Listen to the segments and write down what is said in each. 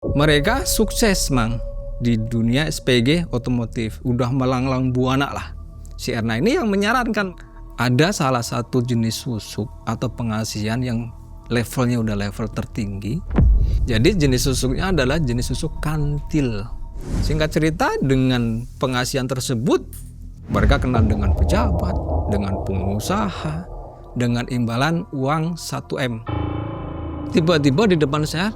Mereka sukses Mang di dunia SPG otomotif, udah melanglang buana lah. Si Erna ini yang menyarankan ada salah satu jenis susuk atau pengasihan yang levelnya udah level tertinggi. Jadi jenis susuknya adalah jenis susuk kantil. Singkat cerita, dengan pengasihan tersebut mereka kenal dengan pejabat, dengan pengusaha, dengan imbalan uang 1M. Tiba-tiba di depan saya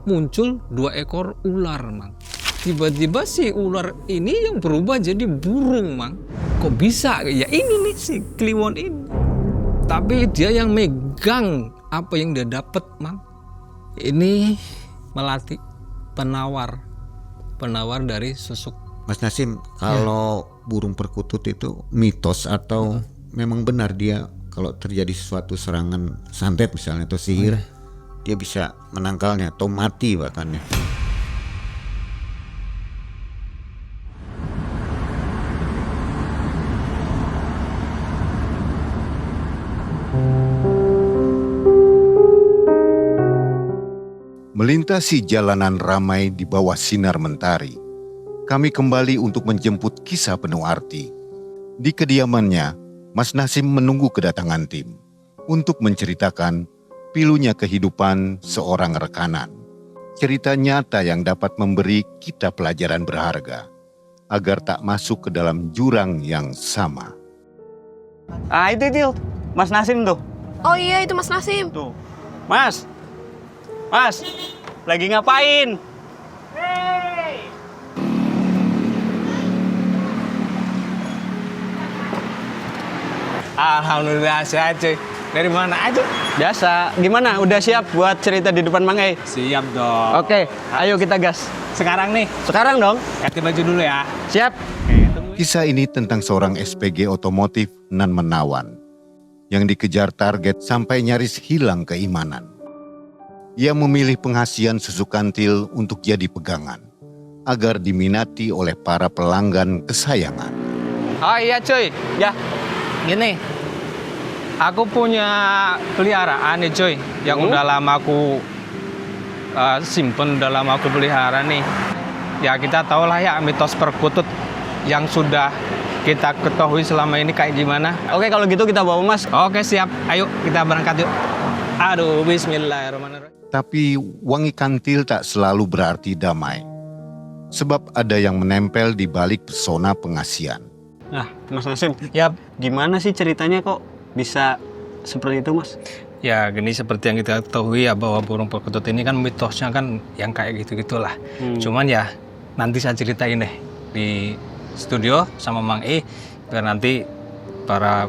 muncul 2 ekor ular, Mang. Tiba-tiba si ular ini yang berubah jadi burung, Mang. Kok bisa? Ya ini nih si Kliwon ini. Tapi dia yang megang apa yang dia dapat, Mang. Ini melati penawar dari susuk. Mas Nasim, kalau burung perkutut itu mitos atau memang benar dia kalau terjadi sesuatu serangan santet misalnya atau sihir, dia bisa menangkalnya atau mati bahkan ya? Melintasi jalanan ramai di bawah sinar mentari, kami kembali untuk menjemput kisah penuh arti. Di kediamannya, Mas Nasim menunggu kedatangan tim untuk menceritakan pilunya kehidupan seorang rekanan. Cerita nyata yang dapat memberi kita pelajaran berharga, agar tak masuk ke dalam jurang yang sama. Ah itu Mas Nasim tuh. Oh iya, itu Mas Nasim. Tuh. Mas, lagi ngapain? Hey. Alhamdulillah sehat cuy. Dari mana aja? Biasa. Gimana? Udah siap buat cerita di depan Mang E? Siap dong. Oke, ayo kita gas. Sekarang nih, Sekarang dong. ganti baju dulu ya. Siap. Kisah ini tentang seorang SPG otomotif nan menawan yang dikejar target sampai nyaris hilang keimanan. Ia memilih pengasihan susuk kantil untuk jadi pegangan agar diminati oleh para pelanggan kesayangan. Oh iya cuy, ya gini, aku punya peliharaan nih cuy, yang udah lama aku simpen, udah lama aku pelihara nih. Ya kita tahu lah ya mitos perkutut yang sudah kita ketahui selama ini kayak gimana. Oke, kalau gitu kita bawa Mas. Oke siap, ayo kita berangkat yuk. Aduh, bismillahirrahmanirrahim. Tapi wangi kantil tak selalu berarti damai, sebab ada yang menempel di balik pesona pengasihan. Nah, Mas Nasim, Yap. gimana sih ceritanya kok bisa seperti itu, Mas? Ya gini, seperti yang kita ketahui ya, bahwa burung perkutut ini kan mitosnya kan yang kayak gitu-gitulah. Cuman ya nanti saya ceritain deh di studio sama Mang E, biar nanti para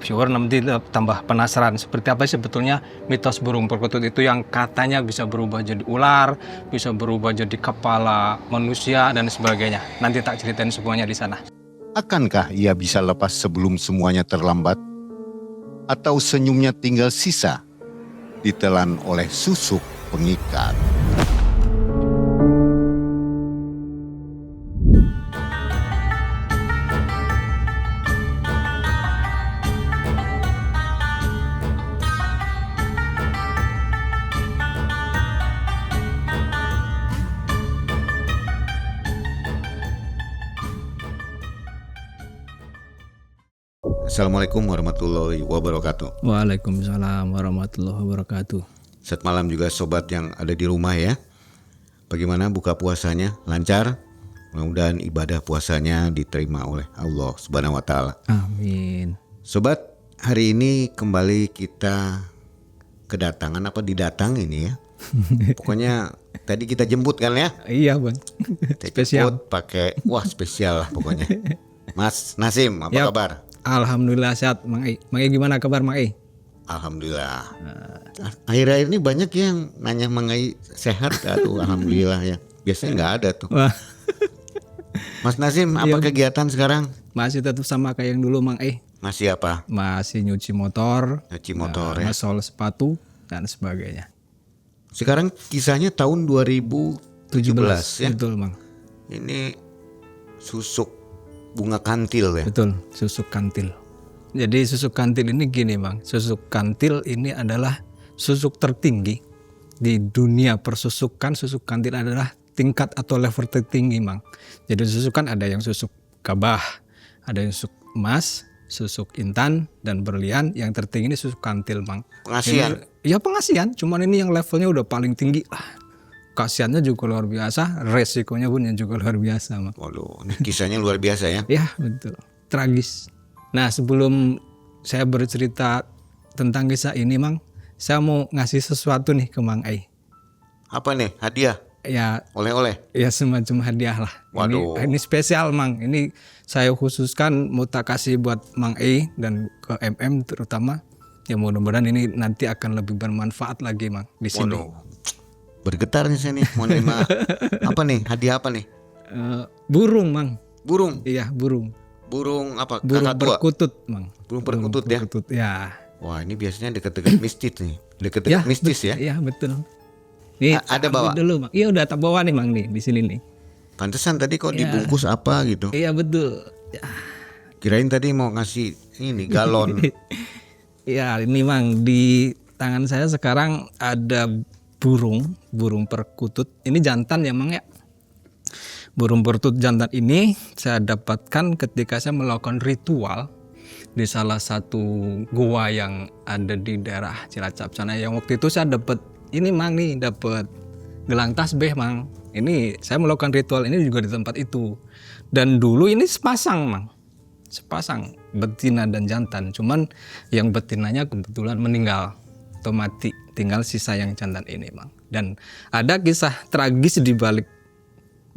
viewer nanti tambah penasaran seperti apa sih sebetulnya mitos burung perkutut itu yang katanya bisa berubah jadi ular, bisa berubah jadi kepala manusia dan sebagainya. Nanti tak ceritain semuanya di sana. Akankah ia bisa lepas sebelum semuanya terlambat? Atau senyumnya tinggal sisa, ditelan oleh susuk pengikat? Assalamualaikum warahmatullahi wabarakatuh. Waalaikumsalam warahmatullahi wabarakatuh. Selamat malam juga sobat yang ada di rumah ya. Bagaimana buka puasanya? Lancar? Mudah-mudahan ibadah puasanya diterima oleh Allah Subhanahu wa taala. Amin. Sobat, hari ini kembali kita kedatangan didatang ini ya. Pokoknya tadi kita jemput kan ya? Iya bang. Spesial. Jemput pakai spesial lah pokoknya. Mas Nasim, apa Yap. kabar? Alhamdulillah sehat, Mang E. Mang E gimana kabar Mang E? Alhamdulillah. Akhir-akhir ini banyak yang nanya mengenai sehat. Aduh, alhamdulillah ya. Biasanya nggak ada tuh. Wah. Mas Nasim, apa kegiatan sekarang? Masih tetap sama kayak yang dulu Mang E. Masih apa? Masih nyuci motor, Nyuci motor ya. ngesol sepatu dan sebagainya. Sekarang kisahnya tahun 2017 ya. Betul Mang. Ini susuk bunga kantil ya. Betul, susuk kantil. Jadi susuk kantil ini gini Bang, susuk kantil ini adalah susuk tertinggi di dunia persusukan, susuk kantil adalah tingkat atau level tertinggi, Mang. Jadi susuk kan ada yang susuk gabah, ada yang susuk emas, susuk intan dan berlian. Yang tertinggi ini susuk kantil, Mang. Pengasian. Ya pengasian, cuman ini yang levelnya udah paling tinggi lah. Kasiannya juga luar biasa, resikonya pun yang juga luar biasa, Mang. Waduh, ini kisahnya luar biasa ya. Ya betul, tragis. Nah sebelum saya bercerita tentang kisah ini, Mang, saya mau ngasih sesuatu nih ke Mang Ai. Apa nih? Hadiah? Ya, Oleh-oleh? ya semacam hadiah lah. Waduh. Ini spesial, Mang. Ini saya khususkan mau tak kasih buat Mang Ai dan ke MM terutama. Ya mudah-mudahan ini nanti akan lebih bermanfaat lagi, Mang, di sini. Waduh. Bergetar nih saya nih. Mau nerima apa nih? Hadiah apa nih? Burung, Mang. Burung? Iya, burung. Burung apa? Burung Kakak tua? perkutut, Mang. Burung perkutut ya? Perkutut, ya. Wah, ini biasanya dekat-dekat mistis nih. Dekat-dekat mistis ya. Iya, betul. Nih, Ada ambil bawa? dulu, Mang. Iya, udah tak bawa nih, Mang, nih di sini nih. Pantesan tadi kok dibungkus apa gitu. Iya, betul. Ya. Kirain tadi mau ngasih ini galon. Ya, ini Mang, di tangan saya sekarang ada burung perkutut. Ini jantan ya, Mang ya. Burung perkutut jantan ini saya dapatkan ketika saya melakukan ritual di salah satu gua yang ada di daerah Cilacap sana. Yang waktu itu saya dapat ini, Mang, nih, dapat gelang tasbih, Mang. Ini saya melakukan ritual ini juga di tempat itu. Dan dulu ini sepasang, Mang. Sepasang betina dan jantan. Cuman yang betinanya kebetulan meninggal atau mati. Tinggal sisa yang jantan ini, Mang. Dan ada kisah tragis di balik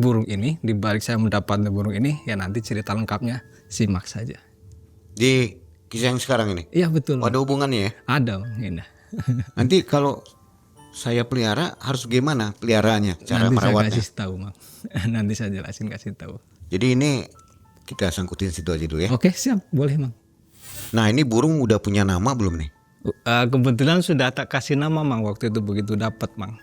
burung ini, di balik saya mendapatkan burung ini. Ya nanti cerita lengkapnya simak saja. Di kisah yang sekarang ini. Iya betul. Ada hubungannya ya? Ada, Mang. Ini. Nanti kalau saya pelihara harus gimana peliharaannya? Cara Nanti saya merawatnya? kasih tahu, Mang. Nanti saya jelasin, kasih tahu. Jadi ini kita sangkutin situ aja dulu ya. Oke, siap, boleh, Mang. Nah, ini burung udah punya nama belum nih? Kebetulan sudah tak kasih nama, Mang, waktu itu begitu dapat, Mang.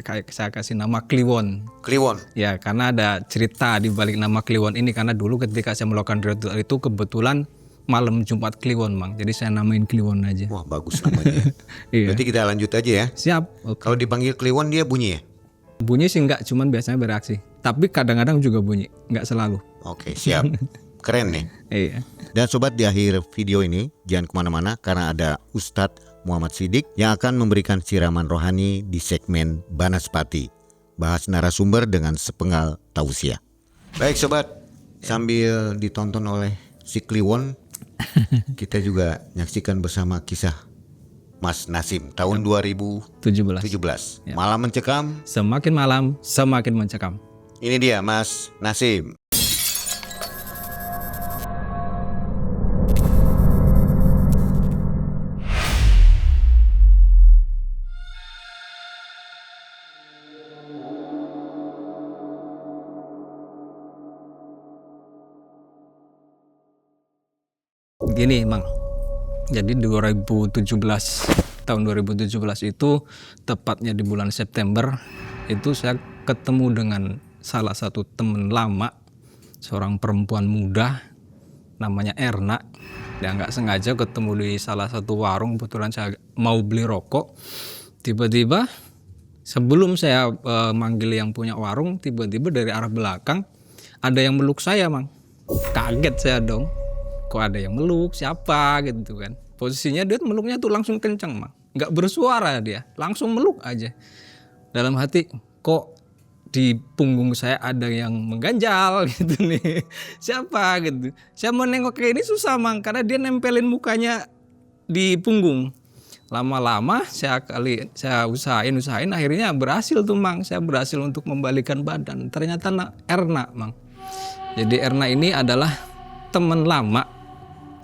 Kayak saya kasih nama Kliwon. Kliwon. Ya, karena ada cerita di balik nama Kliwon ini, karena dulu ketika saya melakukan ritual itu kebetulan malam Jumat Kliwon, Mang. Jadi saya namain Kliwon aja. Wah, bagus namanya. Iya. Berarti kita lanjut aja ya. Siap. Oke. Kalau dipanggil Kliwon dia bunyi ya? Bunyi sih enggak, cuman biasanya bereaksi. Tapi kadang-kadang juga bunyi, enggak selalu. Oke, siap. Keren nih. Iya. Dan sobat, di akhir video ini jangan kemana-mana karena ada Ustadz Muhammad Siddiq yang akan memberikan siraman rohani di segmen Banaspati. Bahas narasumber dengan sepenggal tausiah. Baik sobat, sambil ditonton oleh si Kliwon, kita juga menyaksikan bersama kisah Mas Nasim tahun 2017. 17. Ya. Malam mencekam. Semakin malam, semakin mencekam. Ini dia Mas Nasim. Gini, Mang. Jadi tahun 2017 itu tepatnya di bulan September itu saya ketemu dengan salah satu teman lama, seorang perempuan muda namanya Erna. Dia nggak sengaja ketemu di salah satu warung, kebetulan saya mau beli rokok. Tiba-tiba sebelum saya manggil yang punya warung, tiba-tiba dari arah belakang ada yang meluk saya, Mang. Kaget saya dong. Kok ada yang meluk, siapa gitu kan. Posisinya dia meluknya tuh langsung kencang, Mang. Nggak bersuara dia, langsung meluk aja. Dalam hati, kok di punggung saya ada yang mengganjal gitu nih. Siapa gitu. Saya mau nengok kayak ini susah, Mang, karena dia nempelin mukanya di punggung. Lama-lama saya usahain akhirnya berhasil tuh, Mang. Saya berhasil untuk membalikan badan. Ternyata Erna, Mang. Jadi Erna ini adalah teman lama,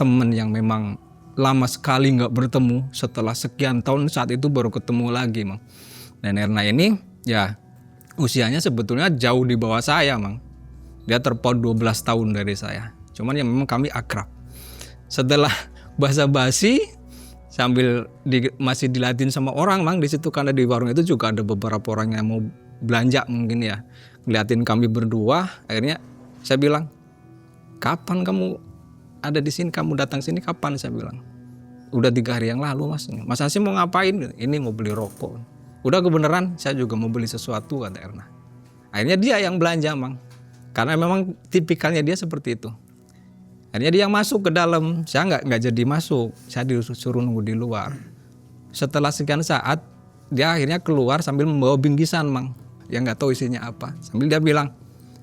teman yang memang lama sekali nggak bertemu. Setelah sekian tahun saat itu baru ketemu lagi, Mang. Dan Erna ini ya usianya sebetulnya jauh di bawah saya, Mang. Dia terpaut 12 tahun dari saya. Cuman ya memang kami akrab. Setelah basa-basi sambil masih dilatih sama orang, Mang, di situ karena di warung itu juga ada beberapa orang yang mau belanja mungkin ya. Ngeliatin kami berdua, akhirnya saya bilang, "Kapan kamu ada di sini, kamu datang sini kapan?" Saya bilang. "Udah 3 hari yang lalu, Mas. Mas Hasim mau ngapain?" "Ini mau beli rokok." Udah kebenaran saya juga mau beli sesuatu, kata Erna. Akhirnya dia yang belanja Mang. Karena memang tipikalnya dia seperti itu. Akhirnya dia yang masuk ke dalam. Saya nggak jadi masuk. Saya disuruh nunggu di luar. Setelah sekian saat dia akhirnya keluar sambil membawa bingkisan Mang. Yang nggak tahu isinya apa. Sambil dia bilang,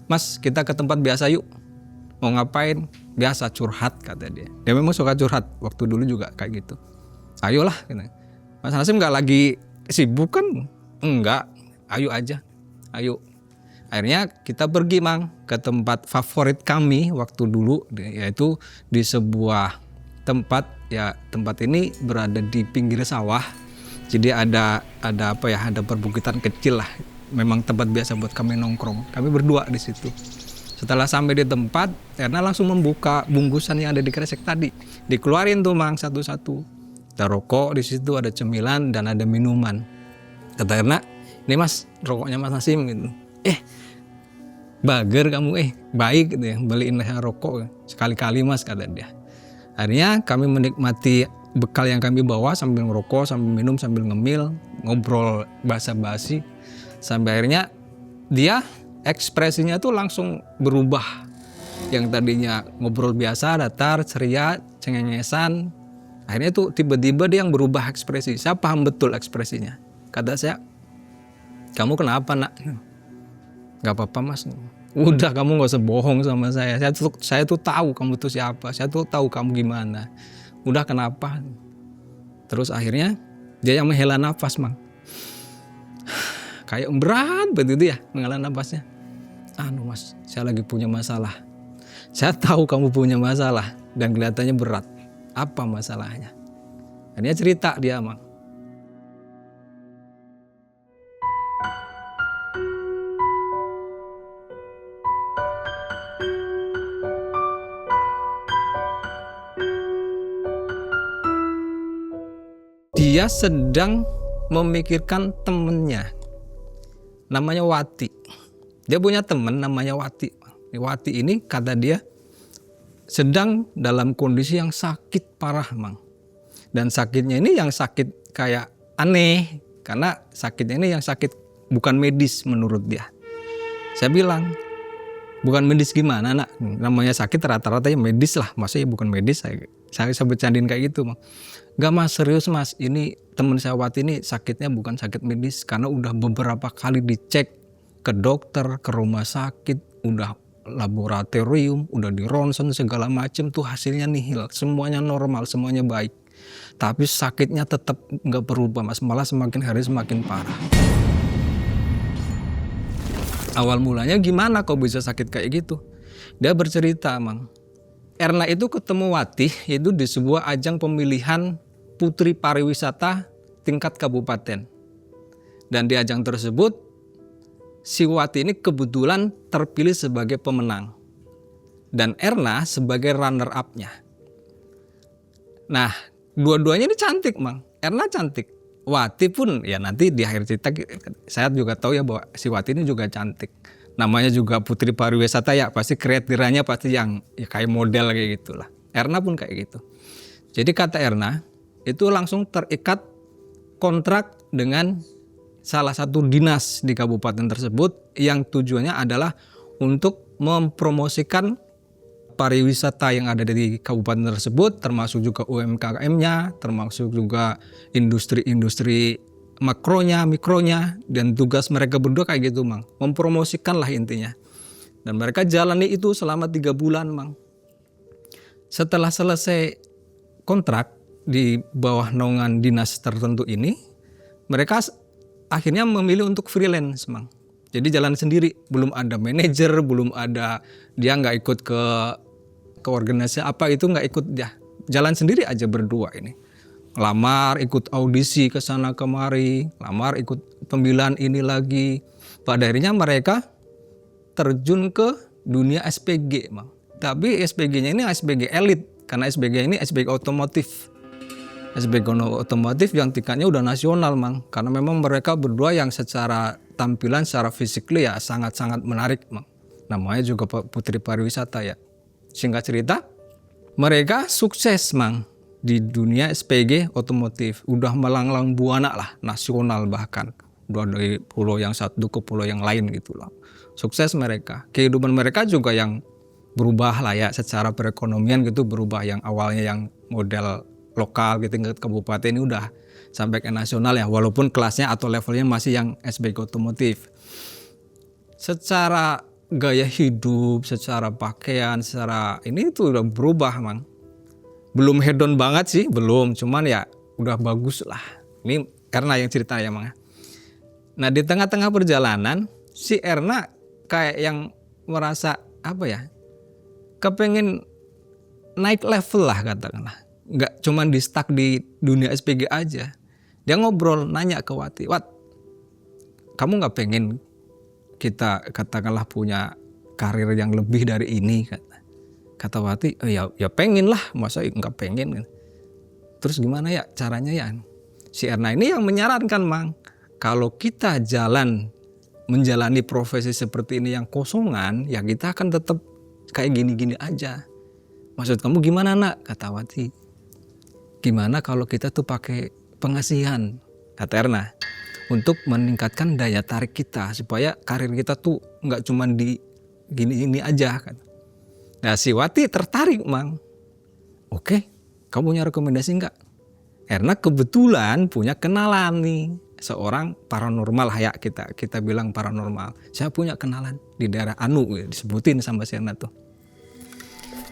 "Mas, kita ke tempat biasa yuk." Mau ngapain? Biasa curhat, kata dia. Dia memang suka curhat. Waktu dulu juga kayak gitu. Ayolah. Mas Nasim nggak lagi sibuk kan? Enggak. Ayo aja. Ayo. Akhirnya kita pergi Mang ke tempat favorit kami waktu dulu, yaitu di sebuah tempat. Ya tempat ini berada di pinggir sawah. Jadi ada apa ya? Ada perbukitan kecil lah. Memang tempat biasa buat kami nongkrong. Kami berdua di situ. Setelah sampai di tempat, Erna langsung membuka bungkusan yang ada di kresek tadi. Dikeluarin tuh Mang satu-satu. Ada rokok di situ, ada cemilan dan ada minuman. Kata Erna, "Ini Mas, rokoknya Mas Nasim." Gitu. Bager kamu, baik gitu ya, beliin saya rokok. Sekali-kali Mas, kata dia. Akhirnya kami menikmati bekal yang kami bawa sambil ngerokok, sambil minum, sambil ngemil, ngobrol basa-basi. Sampai akhirnya dia ekspresinya tuh langsung berubah. Yang tadinya ngobrol biasa, datar, ceria, cengengesan. Akhirnya tuh tiba-tiba dia yang berubah ekspresi. Saya paham betul ekspresinya. Kata saya, "Kamu kenapa nak?" "Gak apa-apa Mas." "Udah kamu gak usah bohong sama saya. Saya tuh tahu kamu tuh siapa. Saya tuh tahu kamu gimana. Udah kenapa?" Terus akhirnya dia yang menghela nafas Mang. Kayak berat begitu ya menghela nafasnya. Mas, saya lagi punya masalah. Saya tahu kamu punya masalah dan kelihatannya berat. Apa masalahnya? Akhirnya cerita dia Mang. Dia sedang memikirkan temennya. Namanya Wati. Dia punya teman namanya Wati. Wati ini kata dia sedang dalam kondisi yang sakit parah Mang. Dan sakitnya ini yang sakit kayak aneh. Karena sakitnya ini yang sakit bukan medis menurut dia. Saya bilang, "Bukan medis gimana nak? Namanya sakit rata-rata ya medis lah. Maksudnya bukan medis." Saya bercandain kayak gitu Mang. "Gak Mas, serius Mas. Ini teman saya Wati ini sakitnya bukan sakit medis. Karena udah beberapa kali dicek ke dokter, ke rumah sakit, udah laboratorium, udah di ronsen segala macem tuh hasilnya nihil. Semuanya normal, semuanya baik. Tapi sakitnya tetap gak berubah Mas. Malah semakin hari semakin parah." Awal mulanya gimana kok bisa sakit kayak gitu? Dia bercerita Mang. Erna itu ketemu Wati itu di sebuah ajang pemilihan Putri Pariwisata tingkat kabupaten. Dan di ajang tersebut si Wati ini kebetulan terpilih sebagai pemenang. Dan Erna sebagai runner up-nya. Nah, dua-duanya ini cantik Mang. Erna cantik. Wati pun ya nanti di akhir cerita saya juga tahu ya bahwa si Wati ini juga cantik. Namanya juga Putri Pariwisata ya pasti kriterianya pasti yang ya kayak model kayak gitulah. Erna pun kayak gitu. Jadi kata Erna itu langsung terikat kontrak dengan salah satu dinas di kabupaten tersebut yang tujuannya adalah untuk mempromosikan pariwisata yang ada di kabupaten tersebut, termasuk juga UMKM-nya, termasuk juga industri-industri makronya, mikronya, dan tugas mereka berdua kayak gitu Mang, mempromosikan lah intinya. Dan mereka jalani itu selama 3 bulan Mang. Setelah selesai kontrak di bawah naungan dinas tertentu ini, mereka akhirnya memilih untuk freelance Mang. Jadi jalan sendiri, belum ada manajer, belum ada, dia nggak ikut ke organisasi apa itu nggak ikut dia, jalan sendiri aja berdua ini. Lamar, ikut audisi ke sana kemari, lamar ikut pemilihan ini lagi. Pada akhirnya mereka terjun ke dunia SPG Mang. Tapi SPG-nya ini SPG elit, karena SPG ini SPG otomotif. SPG otomotif yang tingkatnya udah nasional Mang, karena memang mereka berdua yang secara tampilan, secara fisik ya sangat-sangat menarik Mang. Namanya juga Putri Pariwisata ya. Singkat cerita, mereka sukses Mang di dunia SPG otomotif. Udah melanglang buana lah, nasional bahkan. dari pulau yang satu ke pulau yang lain gitu loh. Sukses mereka. Kehidupan mereka juga yang berubah lah ya, secara perekonomian gitu berubah, yang awalnya yang model lokal gitu tingkat kabupaten ini udah sampai ke nasional ya, walaupun kelasnya atau levelnya masih yang SBK otomotif. Secara gaya hidup, secara pakaian, secara ini tuh udah berubah Mang. Belum hedon banget sih, belum, cuman ya udah bagus lah. Ini karena yang cerita ya Mang. Nah di tengah-tengah perjalanan si Erna kayak yang merasa apa ya, kepengen naik level lah katakanlah. Nggak cuman di stuck di dunia SPG aja. Dia ngobrol, nanya ke Wati, Wat, kamu nggak pengen kita katakanlah punya karir yang lebih dari ini? Kata Wati, ya pengen lah, masa nggak pengen. Terus gimana ya caranya ya? Si Erna ini yang menyarankan Mang, kalau kita menjalani profesi seperti ini yang kosongan, ya kita akan tetap kayak gini-gini aja. Maksud kamu gimana nak? Kata Wati. Gimana kalau kita tuh pakai pengasihan, kata Erna, untuk meningkatkan daya tarik kita supaya karir kita tuh nggak cuma di gini-gini aja kan. Nah si Wati tertarik Mang. Oke, kamu punya rekomendasi nggak? Erna kebetulan punya kenalan nih, seorang paranormal ya, kita bilang paranormal. Saya punya kenalan di daerah Anu, disebutin sama si Erna tuh.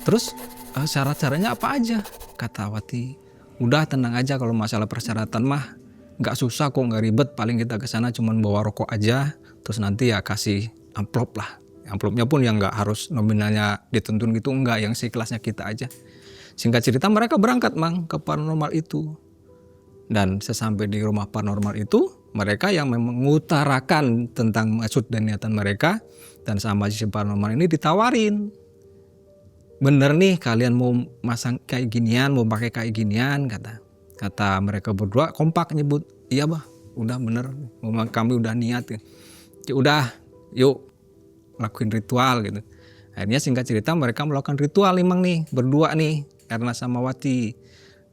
Terus syarat-syaratnya apa aja? Kata Wati, udah tenang aja, kalau masalah persyaratan mah nggak susah kok, nggak ribet. Paling kita kesana cuman bawa rokok aja, terus nanti ya kasih amplop lah. Amplopnya pun yang nggak harus nominalnya ditentuin gitu, enggak, yang sekelasnya kita aja. Singkat cerita mereka berangkat Mang ke paranormal itu. Dan sesampai di rumah paranormal itu, mereka yang mengutarakan tentang maksud dan niatan mereka, dan sama si paranormal ini ditawarin, bener nih kalian mau masang kayak ginian, mau pakai kayak ginian, kata mereka berdua kompak nyebut, iya bah, udah bener, memang kami udah niat, ya udah yuk lakuin ritual gitu. Akhirnya singkat cerita mereka melakukan ritual Mang nih berdua nih, Erna sama Wati.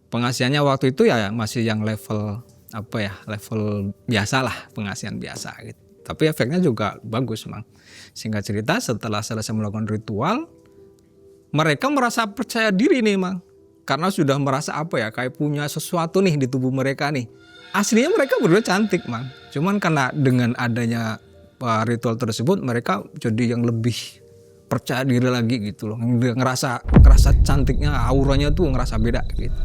Pengasihannya waktu itu ya masih yang level apa ya, level biasa lah, pengasihan biasa gitu. Tapi efeknya juga bagus Mang. Singkat cerita setelah selesai melakukan ritual, mereka merasa percaya diri nih Mang. Karena sudah merasa apa ya, kayak punya sesuatu nih di tubuh mereka nih. Aslinya mereka berdua cantik Mang. Cuman karena dengan adanya ritual tersebut mereka jadi yang lebih percaya diri lagi gitu loh. Ngerasa cantiknya, auranya tuh ngerasa beda gitu.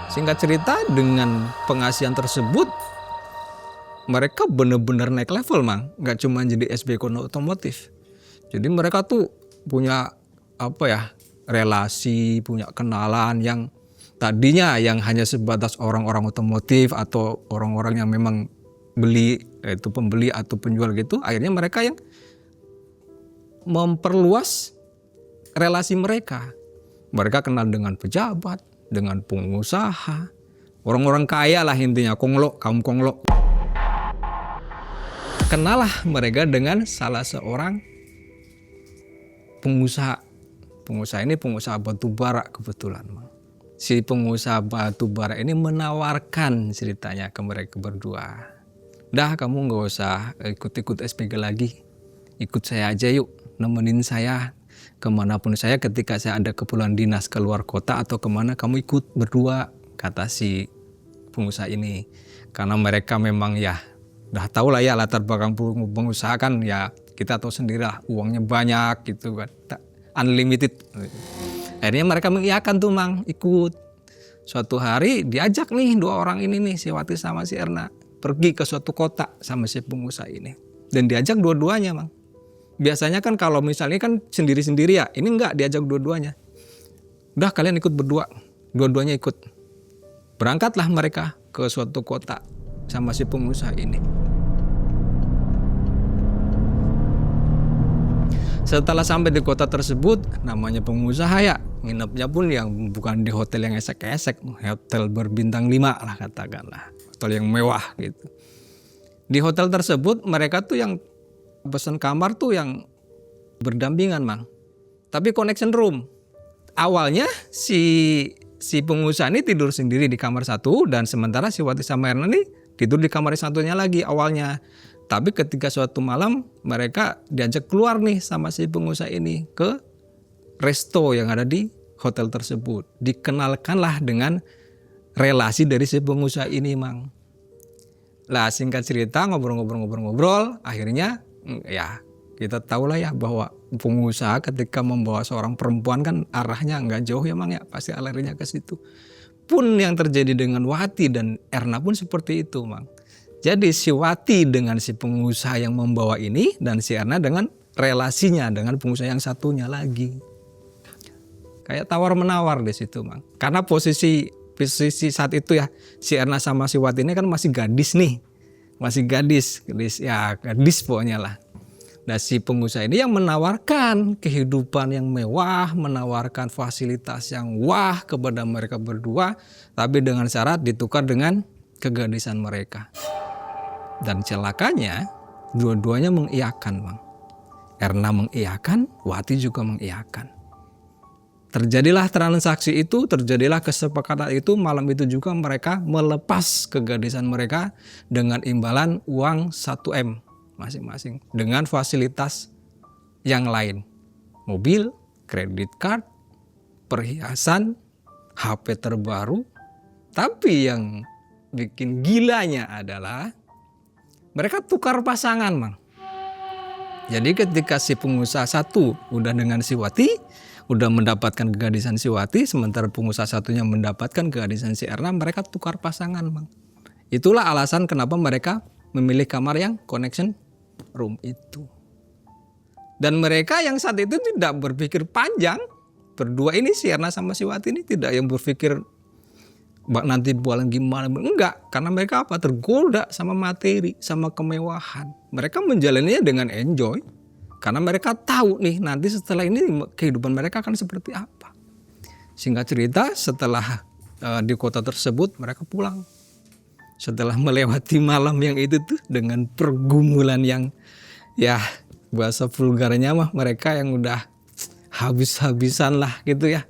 Singkat cerita dengan pengasihan tersebut mereka benar-benar naik level Mang, nggak cuma jadi SBK otomotif. Jadi mereka tuh punya apa ya, relasi, punya kenalan yang tadinya yang hanya sebatas orang-orang otomotif atau orang-orang yang memang beli, yaitu pembeli atau penjual gitu. Akhirnya mereka yang memperluas relasi mereka. Mereka kenal dengan pejabat, dengan pengusaha, orang-orang kaya lah intinya, kaum konglo. Kenalah mereka dengan salah seorang pengusaha. Pengusaha ini pengusaha batu bara kebetulan. Si pengusaha batu bara ini menawarkan ceritanya ke mereka berdua. Dah kamu gak usah ikut-ikut SPG lagi. Ikut saya aja yuk, nemenin saya kemanapun saya ketika saya ada keperluan dinas keluar kota atau kemana, kamu ikut berdua, kata si pengusaha ini. Karena mereka memang ya udah tahu lah ya latar belakang pengusaha kan, ya kita tahu sendiri lah uangnya banyak gitu kan, unlimited. Akhirnya mereka mengiyakan tuh Mang ikut. Suatu hari diajak nih dua orang ini nih, si Wati sama si Erna, pergi ke suatu kota sama si pengusaha ini. Dan diajak dua-duanya Mang. Biasanya kan kalau misalnya kan sendiri-sendiri ya, ini enggak, diajak dua-duanya. Udah kalian ikut berdua, dua-duanya ikut. Berangkatlah mereka ke suatu kota sama si pengusaha ini. Setelah sampai di kota tersebut, namanya pengusaha ya, nginepnya pun yang bukan di hotel yang esek-esek, hotel berbintang 5 lah katakanlah, hotel yang mewah gitu. Di hotel tersebut mereka tuh yang pesan kamar tuh yang berdampingan Mang, tapi connection room. awalnya si pengusaha ini tidur sendiri di kamar satu, dan sementara si Wati sama Erna ini tidur di kamar satunya lagi awalnya. Tapi ketika suatu malam mereka diajak keluar nih sama si pengusaha ini ke resto yang ada di hotel tersebut. Dikenalkanlah dengan relasi dari si pengusaha ini, Mang. Lah singkat cerita ngobrol-ngobrol, akhirnya ya kita tahu lah ya bahwa pengusaha ketika membawa seorang perempuan kan arahnya nggak jauh ya, Mang ya, pasti alerinya ke situ. Pun yang terjadi dengan Wati dan Erna pun seperti itu, Mang. Jadi si Wati dengan si pengusaha yang membawa ini, dan si Erna dengan relasinya dengan pengusaha yang satunya lagi. Kayak tawar-menawar di situ, Mang. Karena posisi saat itu ya, si Erna sama si Wati ini kan masih gadis nih. Masih gadis pokoknya lah. Nah si pengusaha ini yang menawarkan kehidupan yang mewah, menawarkan fasilitas yang wah kepada mereka berdua, tapi dengan syarat ditukar dengan kegadisan mereka. Dan celakanya dua-duanya mengiyakan, Bang. Erna mengiyakan, Wati juga mengiyakan. Terjadilah transaksi itu, terjadilah kesepakatan itu. Malam itu juga mereka melepas kegadisan mereka dengan imbalan uang 1M masing-masing, dengan fasilitas yang lain. Mobil, kredit card, perhiasan, HP terbaru. Tapi yang bikin gilanya adalah mereka tukar pasangan, Mang. Jadi ketika si pengusaha satu udah dengan si Wati, udah mendapatkan kegadisan si Wati, sementara pengusaha satunya mendapatkan kegadisan si Erna, mereka tukar pasangan, Mang. Itulah alasan kenapa mereka memilih kamar yang connection room itu. Dan mereka yang saat itu tidak berpikir panjang. Berdua ini si Erna sama si Wati ini tidak yang berpikir nanti bulan gimana, enggak, karena mereka apa, tergoda sama materi, sama kemewahan. Mereka menjalaninya dengan enjoy, karena mereka tahu nih nanti setelah ini kehidupan mereka akan seperti apa. Singkat cerita, setelah di kota tersebut mereka pulang. Setelah melewati malam yang itu tuh dengan pergumulan yang ya bahasa vulgarnya mah mereka yang udah habis-habisan lah gitu ya.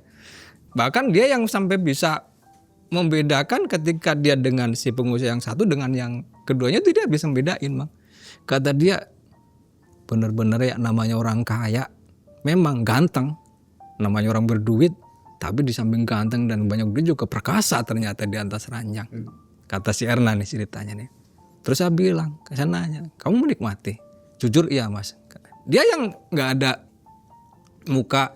Bahkan dia yang sampai bisa membedakan ketika dia dengan si pengusaha yang satu dengan yang keduanya itu dia bisa membedain, Bang. Kata dia, benar-benar ya namanya orang kaya memang ganteng, namanya orang berduit, tapi di samping ganteng dan banyak duit juga perkasa ternyata di atas ranjang. Kata si Erna nih ceritanya nih. Terus saya bilang, saya nanya, kamu menikmati? Jujur iya, Mas. Dia yang nggak ada muka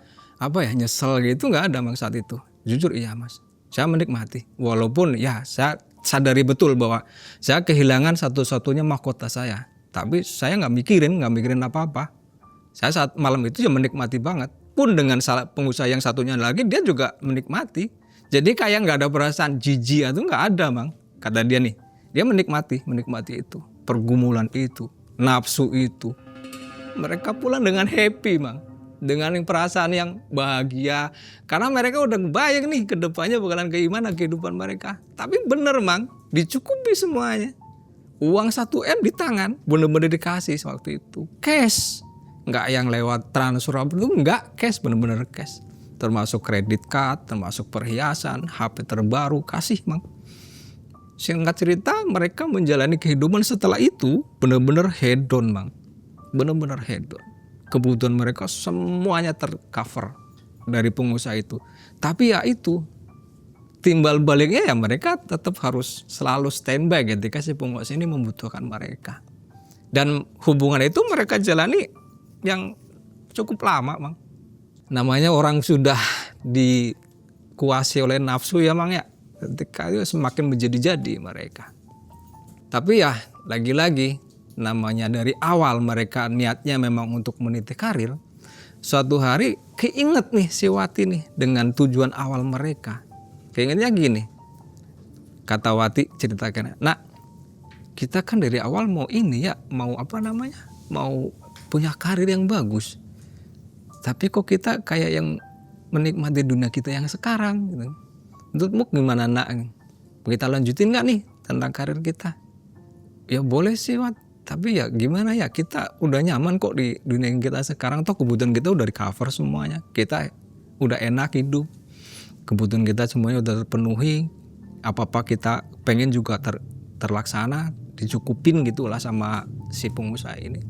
nyesel gitu, nggak ada, Bang, saat itu. Jujur iya, Mas. Saya menikmati, walaupun ya saya sadari betul bahwa saya kehilangan satu-satunya mahkota saya. Tapi saya nggak mikirin apa-apa. Saya saat malam itu ya menikmati banget. Pun dengan pengusaha yang satunya lagi dia juga menikmati. Jadi kayak nggak ada perasaan jijik atau nggak ada, Bang. Kata dia nih, dia menikmati itu, pergumulan itu, nafsu itu. Mereka pulang dengan happy, Bang. Dengan perasaan yang bahagia, karena mereka udah bayang nih ke depannya bakalan kayak gimana kehidupan mereka. Tapi bener, Mang, dicukupi semuanya. Uang 1M di tangan, bener-bener dikasih waktu itu, cash, nggak yang lewat transfer itu, nggak, cash, bener-bener cash. Termasuk kredit card, termasuk perhiasan, HP terbaru, kasih, Mang. Singkat cerita, mereka menjalani kehidupan setelah itu bener-bener hedon, Mang, bener-bener hedon. Kebutuhan mereka semuanya tercover dari pengusaha itu. Tapi ya itu, timbal baliknya ya mereka tetap harus selalu standby ketika si pengusaha ini membutuhkan mereka. Dan hubungan itu mereka jalani yang cukup lama, Bang. Namanya orang sudah dikuasai oleh nafsu ya, Bang ya. Ketika itu semakin menjadi-jadi mereka. Tapi ya lagi-lagi, namanya dari awal mereka niatnya memang untuk meniti karir. Suatu hari keinget nih si Wati nih dengan tujuan awal mereka. Keingetnya gini, kata Wati ceritakan, nak, kita kan dari awal mau ini ya, mau punya karir yang bagus. Tapi kok kita kayak yang menikmati dunia kita yang sekarang gitu. Menurutmu gimana, nak? Kita lanjutin nggak nih tentang karir kita? Ya boleh sih, Wat. Tapi ya gimana ya, kita udah nyaman kok di dunia yang kita sekarang, toh kebutuhan kita udah di cover semuanya. Kita udah enak hidup, kebutuhan kita semuanya udah terpenuhi, apa-apa kita pengen juga terlaksana, dicukupin gitulah sama si pengusaha ini.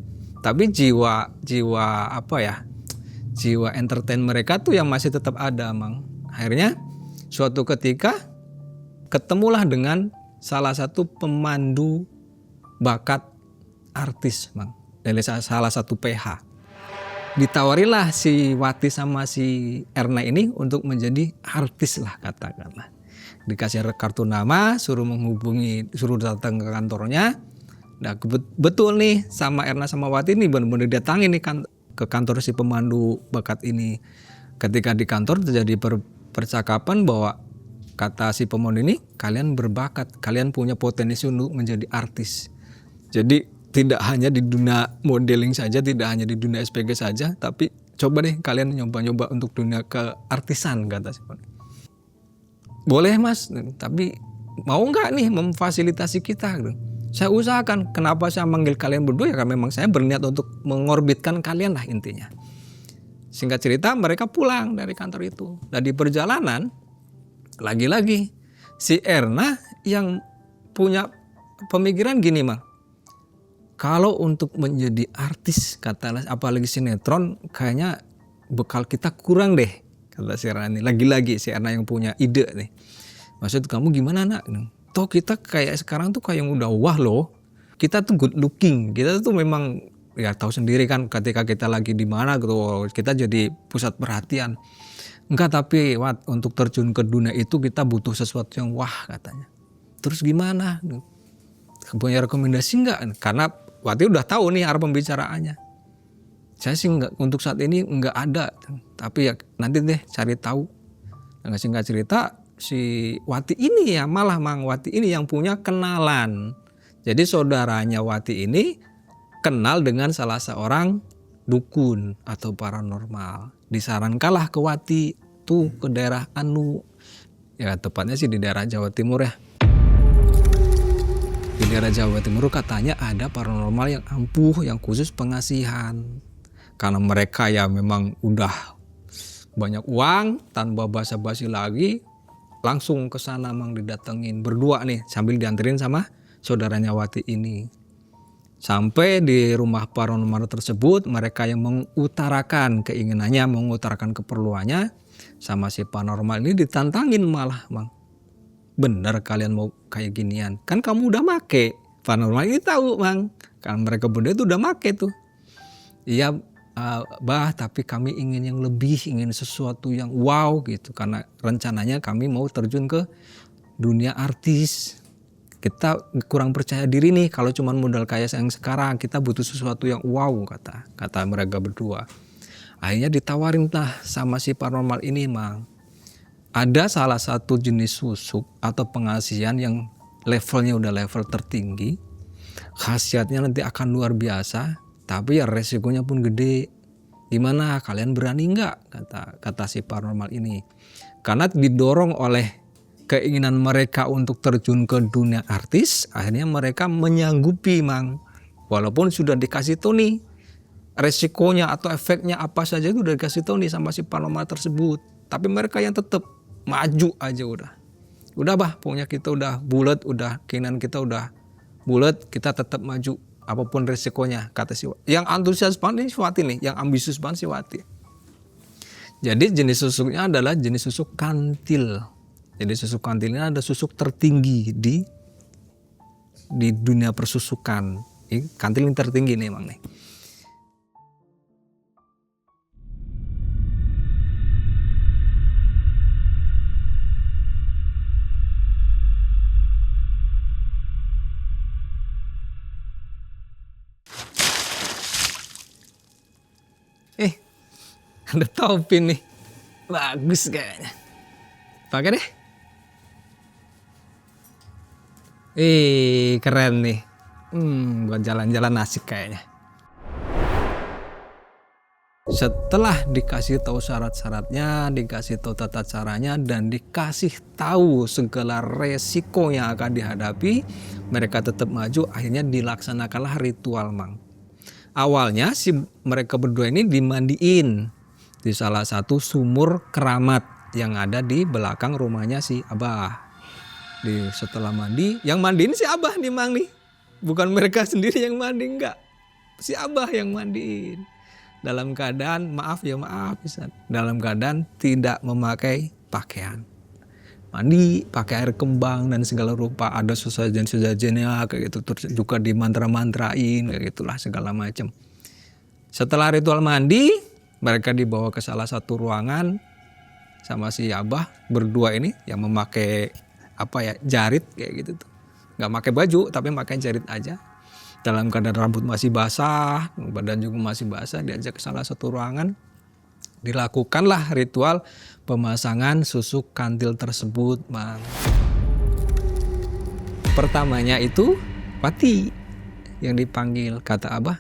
Tapi jiwa entertain mereka tuh yang masih tetap ada, Mang. Akhirnya suatu ketika ketemulah dengan salah satu pemandu bakat artis, Mang, dari salah satu PH. Ditawarilah si Wati sama si Erna ini untuk menjadi artis lah katakanlah. Dikasih kartu nama, suruh datang ke kantornya. Nah betul nih sama Erna sama Wati ini benar-benar datangin nih ke kantor si pemandu bakat ini. Ketika di kantor terjadi percakapan bahwa kata si pemandu ini, kalian berbakat, kalian punya potensi untuk menjadi artis. Jadi tidak hanya di dunia modeling saja, tidak hanya di dunia SPG saja, tapi coba deh kalian nyoba-nyoba untuk dunia keartisan kata si pemandu. Boleh Mas, tapi mau nggak nih memfasilitasi kita? Saya usahakan. Kenapa saya manggil kalian berdua? Ya karena memang saya berniat untuk mengorbitkan kalian lah intinya. Singkat cerita mereka pulang dari kantor itu. Dan di perjalanan lagi-lagi si Erna yang punya pemikiran gini, Mang. Kalau untuk menjadi artis kata apalagi sinetron kayaknya bekal kita kurang deh kata si Erna ini. Lagi-lagi si Erna yang punya ide nih. Maksud kamu gimana nak? Toh kita kayak sekarang tuh kayak yang udah wah loh. Kita tuh good looking. Kita tuh memang ya tahu sendiri kan ketika kita lagi di mana gitu kita jadi pusat perhatian. Enggak, tapi untuk terjun ke dunia itu kita butuh sesuatu yang wah katanya. Terus gimana? Punya rekomendasi enggak? Karena Wati udah tahu nih arah pembicaraannya. Saya sih enggak, untuk saat ini enggak ada. Tapi ya nanti deh cari tahu. Nah, singkat cerita si Wati ini ya malah Mang Wati ini yang punya kenalan. Jadi saudaranya Wati ini kenal dengan salah seorang dukun atau paranormal. Disarankanlah ke Wati tuh ke daerah Anu. Ya tepatnya sih di daerah Jawa Timur ya. Di daerah Jawa Timur katanya ada paranormal yang ampuh, yang khusus pengasihan. Karena mereka ya memang udah banyak uang, tanpa basa-basi lagi, langsung ke sana Mang didatengin berdua nih sambil dianterin sama saudaranya Wati ini. Sampai di rumah paranormal tersebut mereka yang mengutarakan keinginannya, mengutarakan keperluannya sama si paranormal ini ditantangin malah Mang. Bener kalian mau kayak ginian? Kan kamu udah make. Paranormal ini tahu Mang. Kan mereka berdua itu udah make tuh. Iya bah, tapi kami ingin yang lebih, ingin sesuatu yang wow gitu. Karena rencananya kami mau terjun ke dunia artis. Kita kurang percaya diri nih kalau cuma modal kayak yang sekarang. Kita butuh sesuatu yang wow kata mereka berdua. Akhirnya ditawarin lah sama si paranormal ini Mang. Ada salah satu jenis susuk atau pengasihan yang levelnya udah level tertinggi. Khasiatnya nanti akan luar biasa. Tapi ya resikonya pun gede. Gimana kalian berani nggak kata si paranormal ini. Karena didorong oleh keinginan mereka untuk terjun ke dunia artis. Akhirnya mereka menyanggupi Mang. Walaupun sudah dikasih tahu nih resikonya atau efeknya apa saja itu udah dikasih tahu nih sama si paranormal tersebut. Tapi mereka yang tetap maju aja udah bah pokoknya kita udah bulat, udah keinginan kita udah bulat, kita tetap maju apapun resikonya kata si Wati. Yang antusias banget si Wati nih, yang ambisius banget si Wati. Jadi jenis susuknya adalah jenis susuk kantil. Jadi susuk kantil ini ada susuk tertinggi di dunia persusukan. Kantil yang tertinggi nih emang nih. Ada topi nih, bagus kayaknya. Pakai deh. Keren nih. Buat jalan-jalan asik kayaknya. Setelah dikasih tahu syarat-syaratnya, dikasih tahu tata caranya, dan dikasih tahu segala resiko yang akan dihadapi, mereka tetap maju. Akhirnya dilaksanakanlah ritual Mang. Awalnya si mereka berdua ini dimandiin. di salah satu sumur keramat yang ada di belakang rumahnya si Abah. Setelah mandi, yang mandiin si Abah nih Mang nih. Bukan mereka sendiri yang mandi, enggak. Si Abah yang mandiin. Dalam keadaan dalam keadaan tidak memakai pakaian. Mandi pakai air kembang dan segala rupa, ada sesajen-sesajennya kayak gitu, terus juga dimantra-mantrain kayak gitulah segala macam. Setelah ritual mandi, mereka dibawa ke salah satu ruangan sama si Abah berdua ini yang memakai jarit kayak gitu tuh. Nggak pakai baju tapi pakai jarit aja. Dalam keadaan rambut masih basah, badan juga masih basah, diajak ke salah satu ruangan. Dilakukanlah ritual pemasangan susuk kantil tersebut, Mang. Pertamanya itu Wati yang dipanggil. Kata Abah,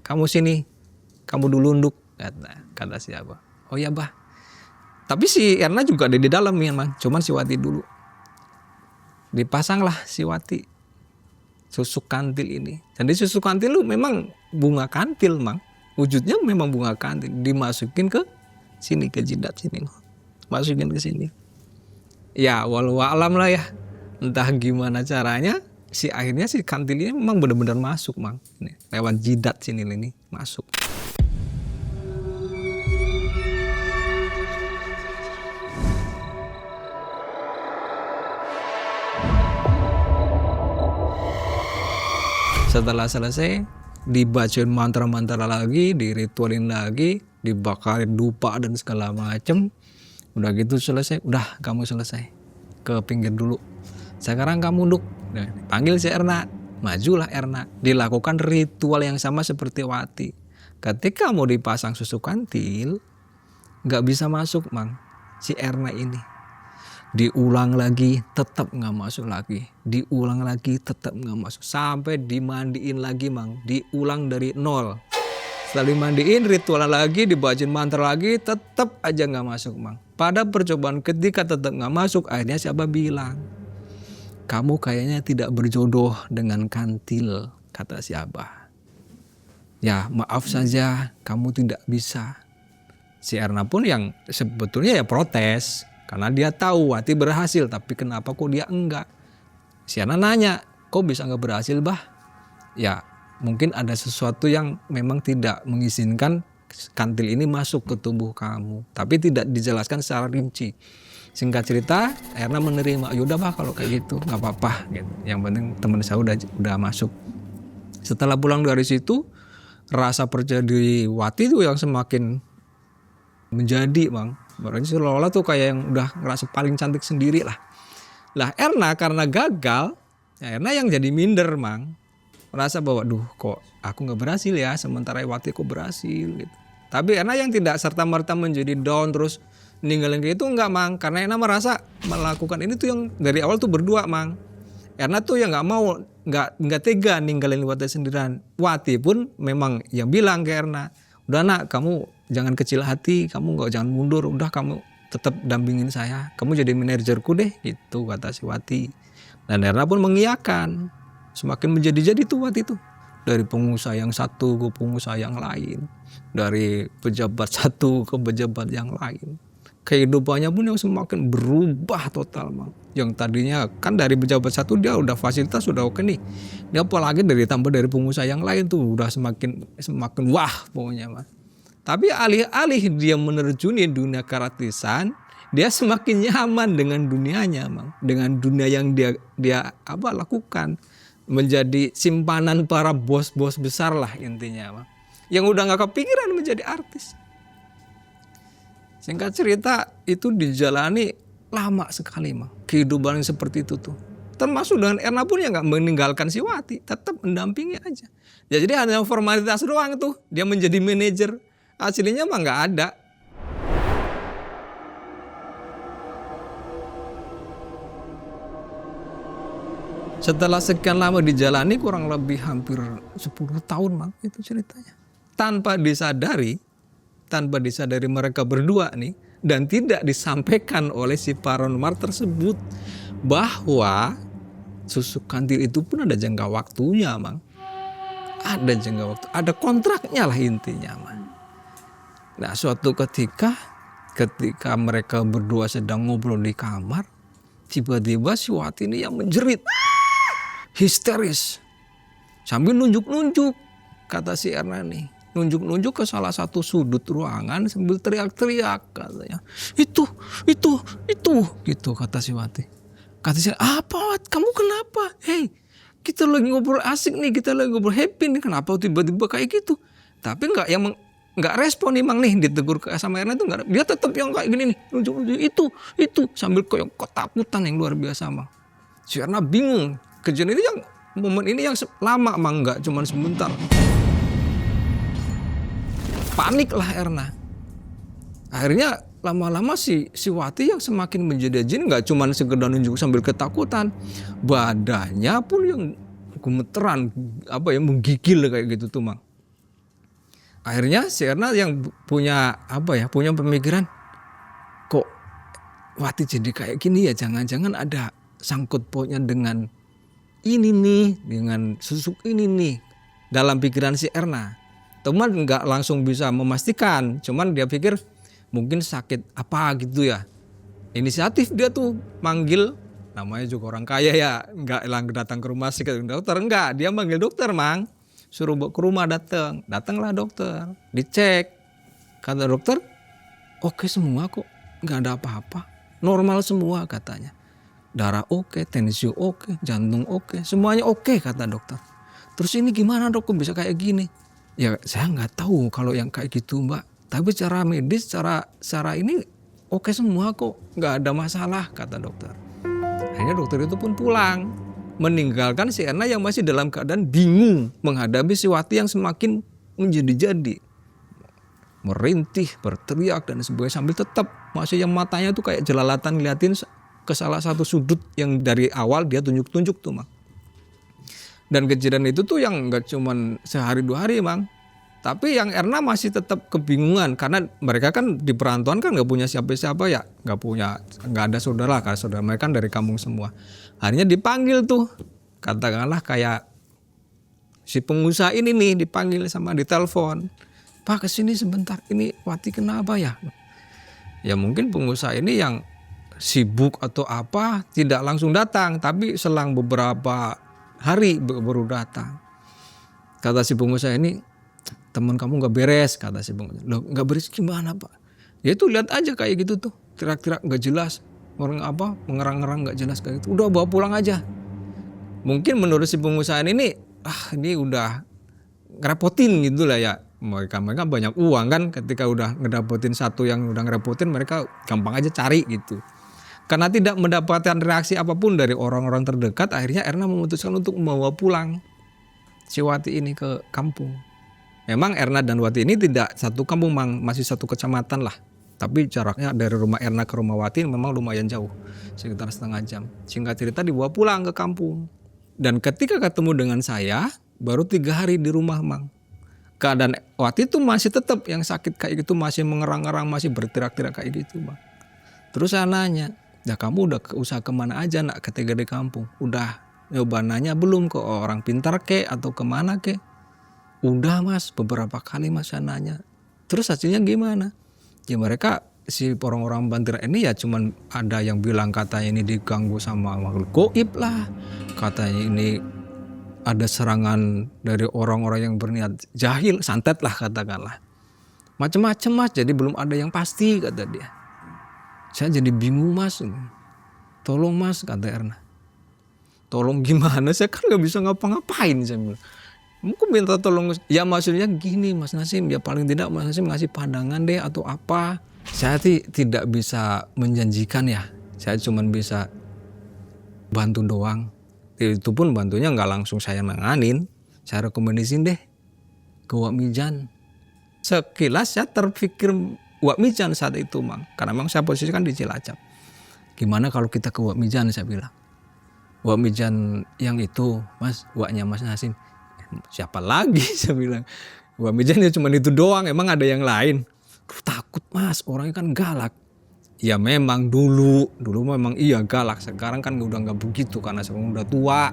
kamu sini, kamu dulu nduk, kata si Abah. Oh ya Bah. Tapi si Erna juga ada di dalam ya Mang, cuman si Wati dulu. Dipasanglah si Wati susuk kantil ini. Jadi susuk kantil lu memang bunga kantil Mang. Wujudnya memang bunga kantil. Dimasukin ke sini, ke jidat sini. Masukin ke sini. Ya walau alam lah ya. Entah gimana caranya. Akhirnya si kantil ini memang benar-benar masuk Mang. Ini, lewat jidat sini ini masuk. Setelah selesai, dibacain mantra-mantra lagi, diritualin lagi, dibakarin dupa dan segala macem. Udah gitu selesai, udah kamu selesai. Ke pinggir dulu. Sekarang kamu nduk. Nah, panggil si Erna. Majulah Erna. Dilakukan ritual yang sama seperti Wati. Ketika mau dipasang susuk kantil, gak bisa masuk Mang. Si Erna ini. Diulang lagi tetap nggak masuk lagi, diulang lagi tetap nggak masuk, sampai dimandiin lagi Mang, diulang dari nol. Setelah dimandiin, ritual lagi, dibacain mantra lagi, tetap aja nggak masuk Mang. Pada percobaan ketika tetap nggak masuk, akhirnya si Abah bilang, kamu kayaknya tidak berjodoh dengan kantil, kata si Abah. Ya maaf saja, kamu tidak bisa. Si Erna pun yang sebetulnya ya protes. Karena dia tahu Wati berhasil, tapi kenapa kok dia enggak? Si Erna nanya, kok bisa enggak berhasil Bah? Ya mungkin ada sesuatu yang memang tidak mengizinkan kantil ini masuk ke tubuh kamu. Tapi tidak dijelaskan secara rinci. Singkat cerita, Erna menerima, yaudah Bah kalau kayak gitu, gak apa-apa. Gitu. Yang penting teman saya udah masuk. Setelah pulang dari situ, rasa percaya diri Wati itu yang semakin menjadi Bang. Berarti seolah-olah tuh kayak yang udah ngerasa paling cantik sendiri lah. Lah Erna karena gagal, ya Erna yang jadi minder Mang. Merasa bahwa kok aku gak berhasil ya, sementara Wati kok berhasil gitu. Tapi Erna yang tidak serta-merta menjadi down terus ninggalin kayak itu enggak Mang. Karena Erna merasa melakukan ini tuh yang dari awal tuh berdua Mang. Erna tuh yang gak mau, gak tega ninggalin Wati sendirian. Wati pun memang yang bilang ke Erna, udah nak kamu jangan kecil hati, kamu jangan mundur, udah kamu tetap dampingin saya, kamu jadi manajerku deh, gitu kata si Wati. Dan Erna pun mengiyakan, semakin menjadi-jadi tuh Wati tuh. Dari pengusaha yang satu ke pengusaha yang lain, dari pejabat satu ke pejabat yang lain. Kehidupannya pun yang semakin berubah total Mang. Yang tadinya kan dari pejabat satu dia udah fasilitas udah oke nih. Dia apalagi ditambah dari pengusaha yang lain tuh udah semakin wah pokoknya Mang. Tapi alih-alih dia menerjuni dunia karatisan, dia semakin nyaman dengan dunianya, Mang. Dengan dunia yang dia lakukan. Menjadi simpanan para bos-bos besar lah intinya, Mang. Yang udah gak kepikiran menjadi artis. Singkat cerita itu dijalani lama sekali Mang. Kehidupan yang seperti itu tuh. Termasuk dengan Erna pun yang gak meninggalkan si Wati. Tetap mendampingi aja. Ya, jadi hanya formalitas doang tuh. Dia menjadi manajer. Aslinya mah gak ada. Setelah sekian lama dijalani kurang lebih hampir 10 tahun Mang. Itu ceritanya. Tanpa disadari mereka berdua nih, dan tidak disampaikan oleh si paranormal tersebut bahwa susuk kantil itu pun ada jangka waktunya Mang. Ada jangka waktu, ada kontraknya lah intinya Mang. Nah suatu ketika mereka berdua sedang ngobrol di kamar, tiba-tiba si Wati ini yang menjerit histeris sambil nunjuk-nunjuk, kata si Erna nih, nunjuk-nunjuk ke salah satu sudut ruangan sambil teriak-teriak, katanya itu gitu, kata si Wati. Kata si, apa Wat, kamu kenapa? Hei, kita lagi ngobrol asik nih, kita lagi ngobrol happy nih, kenapa tiba-tiba kayak gitu? Tapi nggak respon nih Mang nih, ditegur sama Erna itu nggak, dia tetap yang kayak gini nih, nunjuk-nunjuk itu sambil kayak ketakutan yang luar biasa Mang. Si Erna bingung, kejadian ini yang momen ini yang lama Mang, nggak cuma sebentar. Panik lah Erna. Akhirnya lama-lama si Wati yang semakin menjadi jin, nggak cuma sekedar nunjuk sambil ketakutan, badannya pun yang gemeteran, menggigil kayak gitu tuh Mang. Akhirnya si Erna yang punya pemikiran, kok Wati jadi kayak gini ya, jangan-jangan ada sangkut pautnya dengan ini nih, dengan susuk ini nih, dalam pikiran si Erna. Teman nggak langsung bisa memastikan, cuman dia pikir mungkin sakit apa gitu ya. Inisiatif dia tuh manggil, namanya juga orang kaya ya, nggak datang ke rumah si dokter, enggak, dia manggil dokter Mang. Suruh ke rumah datanglah dokter, dicek, kata dokter oke semua kok, nggak ada apa-apa, normal semua katanya, darah oke, tensi oke, jantung oke, semuanya oke kata dokter. Terus ini gimana dok, kok bisa kayak gini? Ya saya nggak tahu kalau yang kayak gitu Mbak, tapi secara medis, secara ini oke semua kok, nggak ada masalah kata dokter. Akhirnya dokter itu pun pulang, meninggalkan si Erna yang masih dalam keadaan bingung menghadapi si Wati yang semakin menjadi-jadi, merintih, berteriak dan sebagainya, sambil tetap masih yang matanya tuh kayak jelalatan ngeliatin ke salah satu sudut yang dari awal dia tunjuk-tunjuk tuh Mang. Dan kejadian itu tuh yang nggak cuman sehari 2 hari Mang, tapi yang Erna masih tetap kebingungan karena mereka kan di perantauan kan nggak punya siapa-siapa ya, nggak ada saudara, karena saudara mereka kan dari kampung semua. Akhirnya dipanggil tuh, katakanlah kayak si pengusaha ini nih dipanggil sama ditelepon, Pak kesini sebentar, ini Wati kenapa ya? Ya mungkin pengusaha ini yang sibuk atau apa tidak langsung datang, tapi selang beberapa hari baru datang. Kata si pengusaha ini, teman kamu nggak beres, kata si pengusaha. Loh nggak beres gimana Pak? Ya itu lihat aja kayak gitu tuh, teriak-teriak nggak jelas, mengerang-ngerang nggak jelas kayak gitu. Udah bawa pulang aja. Mungkin menurut si pengusaha ini udah ngerepotin gitu lah ya. Mereka banyak uang kan, ketika udah ngedapetin satu yang udah ngerepotin, mereka gampang aja cari gitu. Karena tidak mendapatkan reaksi apapun dari orang-orang terdekat, akhirnya Erna memutuskan untuk membawa pulang si Wati ini ke kampung. Memang Erna dan Wati ini tidak satu kampung Mang, masih satu kecamatan lah. Tapi jaraknya dari rumah Erna ke rumah Wati memang lumayan jauh, sekitar setengah jam. Singkat cerita dibawa pulang ke kampung. Dan ketika ketemu dengan saya, baru 3 hari di rumah Mang. Keadaan Wati itu masih tetap yang sakit kayak gitu, masih mengerang-erang, masih berteriak-teriak kayak gitu Bang. Terus saya nanya, ya kamu udah usaha kemana aja nak ketika di kampung? Udah nyoba nanya belum ke orang pintar kek atau kemana kek? Udah Mas, beberapa kali Mas saya nanya. Terus hasilnya gimana? Ya mereka si orang-orang Bantir ini ya cuman ada yang bilang katanya ini diganggu sama makhluk goib lah. Katanya ini ada serangan dari orang-orang yang berniat jahil, santet lah katakanlah. Macam-macam Mas, jadi belum ada yang pasti kata dia. Saya jadi bingung Mas. Tolong Mas kata Erna. Tolong gimana? Saya kan gak bisa ngapa-ngapain saya bilang. Mungkin minta tolong, ya maksudnya gini Mas Nasim, ya paling tidak Mas Nasim ngasih pandangan deh atau apa. Saya tidak bisa menjanjikan ya, saya cuma bisa bantu doang. Itu pun bantunya nggak langsung saya nanganin, saya rekomendasiin deh ke Wak Mijan. Sekilas saya terpikir Wak Mijan saat itu Mang, karena memang saya posisikan di Cilacap. Gimana kalau kita ke Wak Mijan, saya bilang. Wak Mijan yang itu Mas, Waknya Mas Nasim. Siapa lagi saya bilang. Wak Mijan ya cuma itu doang, emang ada yang lain? Takut Mas, orangnya kan galak. Ya memang dulu memang iya galak, sekarang kan udah nggak begitu karena sekarang udah tua.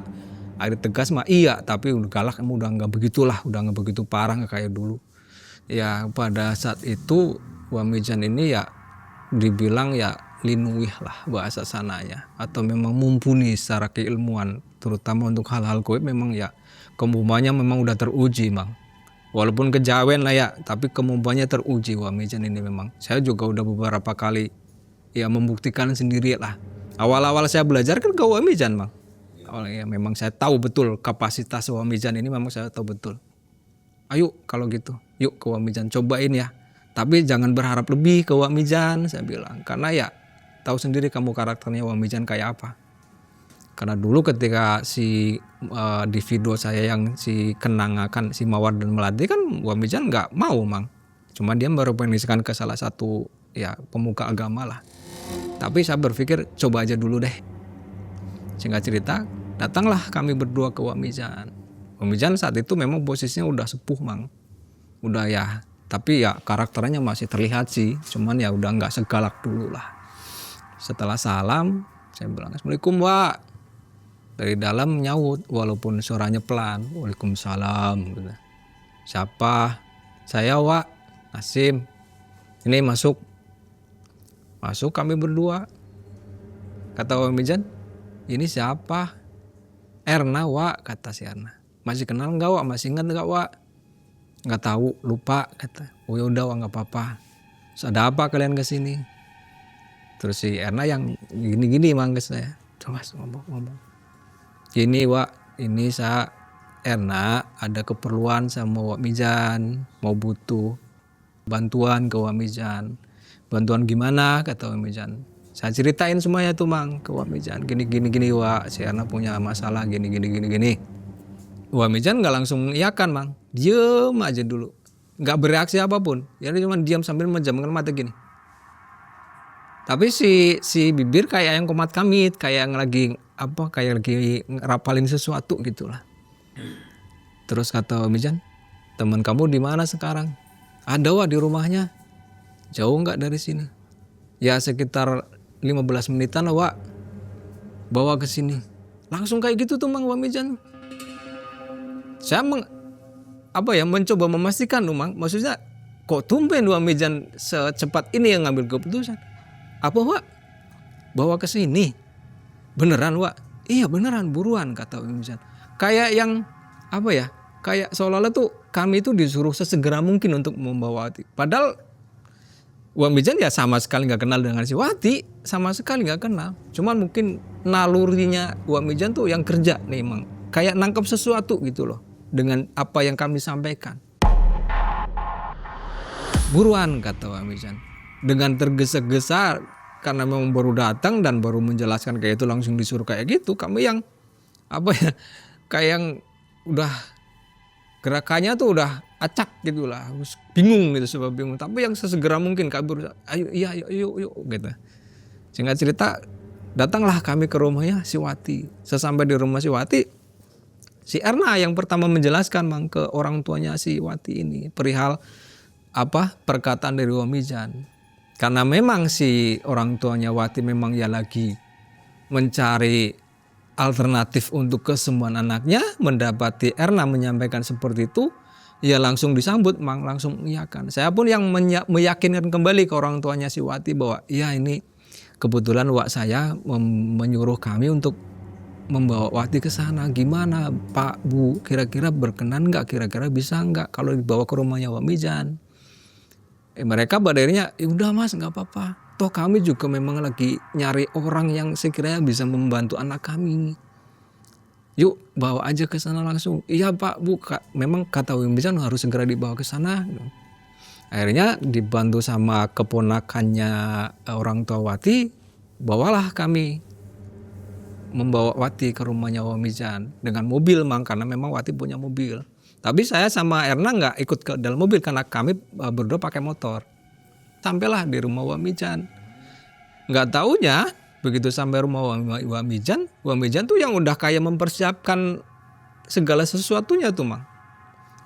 Akhirnya tegas mah iya, tapi udah galak emang udah nggak begitulah, udah nggak begitu parah nggak kayak dulu. Ya pada saat itu Wamijan ini ya dibilang ya linuih lah bahasa sananya, atau memang mumpuni secara keilmuan, terutama untuk hal-hal goib. Memang ya kemampuannya memang udah teruji Mang. Walaupun kejawen lah ya, tapi kemampuannya teruji Wamijan ini memang. Saya juga udah beberapa kali ya membuktikan sendiri lah. Awal-awal saya belajar kan ke Wamijan Mang. Awalnya memang saya tahu betul kapasitas Wamijan ini, memang saya tahu betul. Ayo kalau gitu, yuk ke Wamijan, cobain ya. Tapi jangan berharap lebih ke Wamijan, saya bilang. Karena ya tahu sendiri kamu karakternya Wamijan kayak apa. Karena dulu ketika di video saya yang si Kenangakan, si Mawar dan Melati kan Wamijan nggak mau Mang. Cuma dia merekomendasikan ke salah satu ya pemuka agama lah. Tapi saya berpikir coba aja dulu deh. Singkat cerita, datanglah kami berdua ke Wamijan. Wamijan saat itu memang posisinya udah sepuh Mang. Udah ya, tapi ya karakternya masih terlihat sih. Cuman ya udah nggak segalak dulu lah. Setelah salam, saya bilang Assalamualaikum Wak. Dari dalam nyaut walaupun suaranya pelan, Waalaikumsalam gitu. Siapa? Saya Wak, Nasim. Ini masuk kami berdua. Kata Wamijan, ini siapa? Erna Wak, kata si Erna. Masih kenal nggak Wak? Masih ingat nggak Wak? Nggak tahu, lupa kata. Oh ya udah Wak, nggak apa-apa. Terus ada apa kalian kesini? Terus si Erna yang gini-gini Mang ke saya. Coba ngomong. Gini Wak, ini saya Erna ada keperluan sama Wamijan, mau butuh bantuan ke Wamijan. Bantuan gimana kata Wamijan? Saya ceritain semuanya tuh Mang ke Wamijan. Gini Wak, si Erna punya masalah gini. Wamijan nggak langsung iyakan Mang, diem aja dulu, nggak bereaksi apapun. Jadi cuma diam sambil menjamkan mata gini. Tapi si bibir kayak yang komat kamit, kayak yang lagi ngerapalin sesuatu gitulah. Terus kata Wamijan, teman kamu di mana sekarang? Ada Wak di rumahnya. Jauh nggak dari sini? Ya sekitar 15 menitan lah Wak. Bawa ke sini. Langsung kayak gitu tuh Mang Wamijan. Saya mencoba memastikan tuh Mang. Maksudnya kok tumben Wamijan secepat ini yang ngambil keputusan. Apa Wak? Bawa ke sini? Beneran Wak? Iya beneran, buruan kata Wamijan. Kayak yang kayak seolah-olah tuh kami itu disuruh sesegera mungkin untuk membawa Wati. Padahal Wamijan ya sama sekali nggak kenal dengan si Wati, sama sekali nggak kenal. Cuman mungkin nalurinya Wamijan tuh yang kerja nih Mang. Kayak nangkep sesuatu gitu loh dengan apa yang kami sampaikan. Buruan kata Wamijan. Dengan tergesa-gesa karena memang baru datang dan baru menjelaskan kayak itu langsung disuruh kayak gitu. Kami yang kayak yang udah gerakannya tuh udah acak gitu lah, bingung gitu, sebab bingung. Tapi yang sesegera mungkin kabur, ayo yuk gitu. Singkat cerita, datanglah kami ke rumahnya si Wati. Sesampai di rumah si Wati, si Erna yang pertama menjelaskan Mang ke orang tuanya si Wati ini perihal perkataan dari Wamijan. Karena memang si orang tuanya Wati memang ya lagi mencari alternatif untuk kesembuhan anaknya, mendapati Erna menyampaikan seperti itu, ya langsung disambut Mang, langsung mengiyakan. Saya pun yang meyakinkan kembali ke orang tuanya si Wati bahwa ya ini kebetulan Wak saya menyuruh kami untuk membawa Wati ke sana. Gimana Pak Bu, kira-kira berkenan nggak? Kira-kira bisa nggak kalau dibawa ke rumahnya Wamijan? Mereka pada akhirnya ya udah Mas, nggak apa-apa. Toh kami juga memang lagi nyari orang yang sekiranya bisa membantu anak kami. Yuk bawa aja ke sana langsung. Iya Pak Bu, memang kata Wamijan harus segera dibawa ke sana. Akhirnya dibantu sama keponakannya orang tua Wati, bawalah kami membawa Wati ke rumahnya Wamijan dengan mobil Mang, karena memang Wati punya mobil. Tapi saya sama Erna nggak ikut ke dalam mobil karena kami berdua pakai motor. Sampailah di rumah Wamijan. Nggak taunya begitu sampai rumah Wamijan tuh yang udah kayak mempersiapkan segala sesuatunya tuh Mang.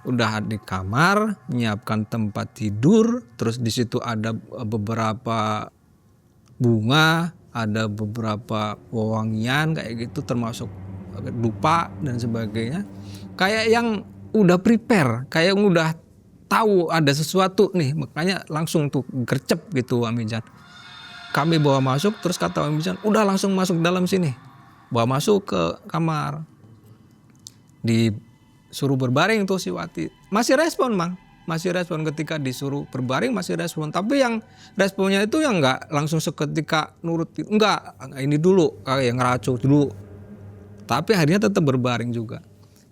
Udah di kamar, menyiapkan tempat tidur, terus di situ ada beberapa bunga, ada beberapa wewangian kayak gitu, termasuk dupa dan sebagainya. Kayak yang udah prepare, kayak yang udah tahu ada sesuatu nih, makanya langsung tuh gercep gitu Wak Mijan. Kami bawa masuk, terus kata Wak Mijan, udah langsung masuk dalam sini. Bawa masuk ke kamar. Disuruh berbaring tuh si Wati. Masih respon Mang. Masih respon ketika disuruh berbaring, masih respon. Tapi yang responnya itu yang enggak langsung seketika nurut. Enggak, ini dulu, kayak ngeracu dulu. Tapi akhirnya tetap berbaring juga.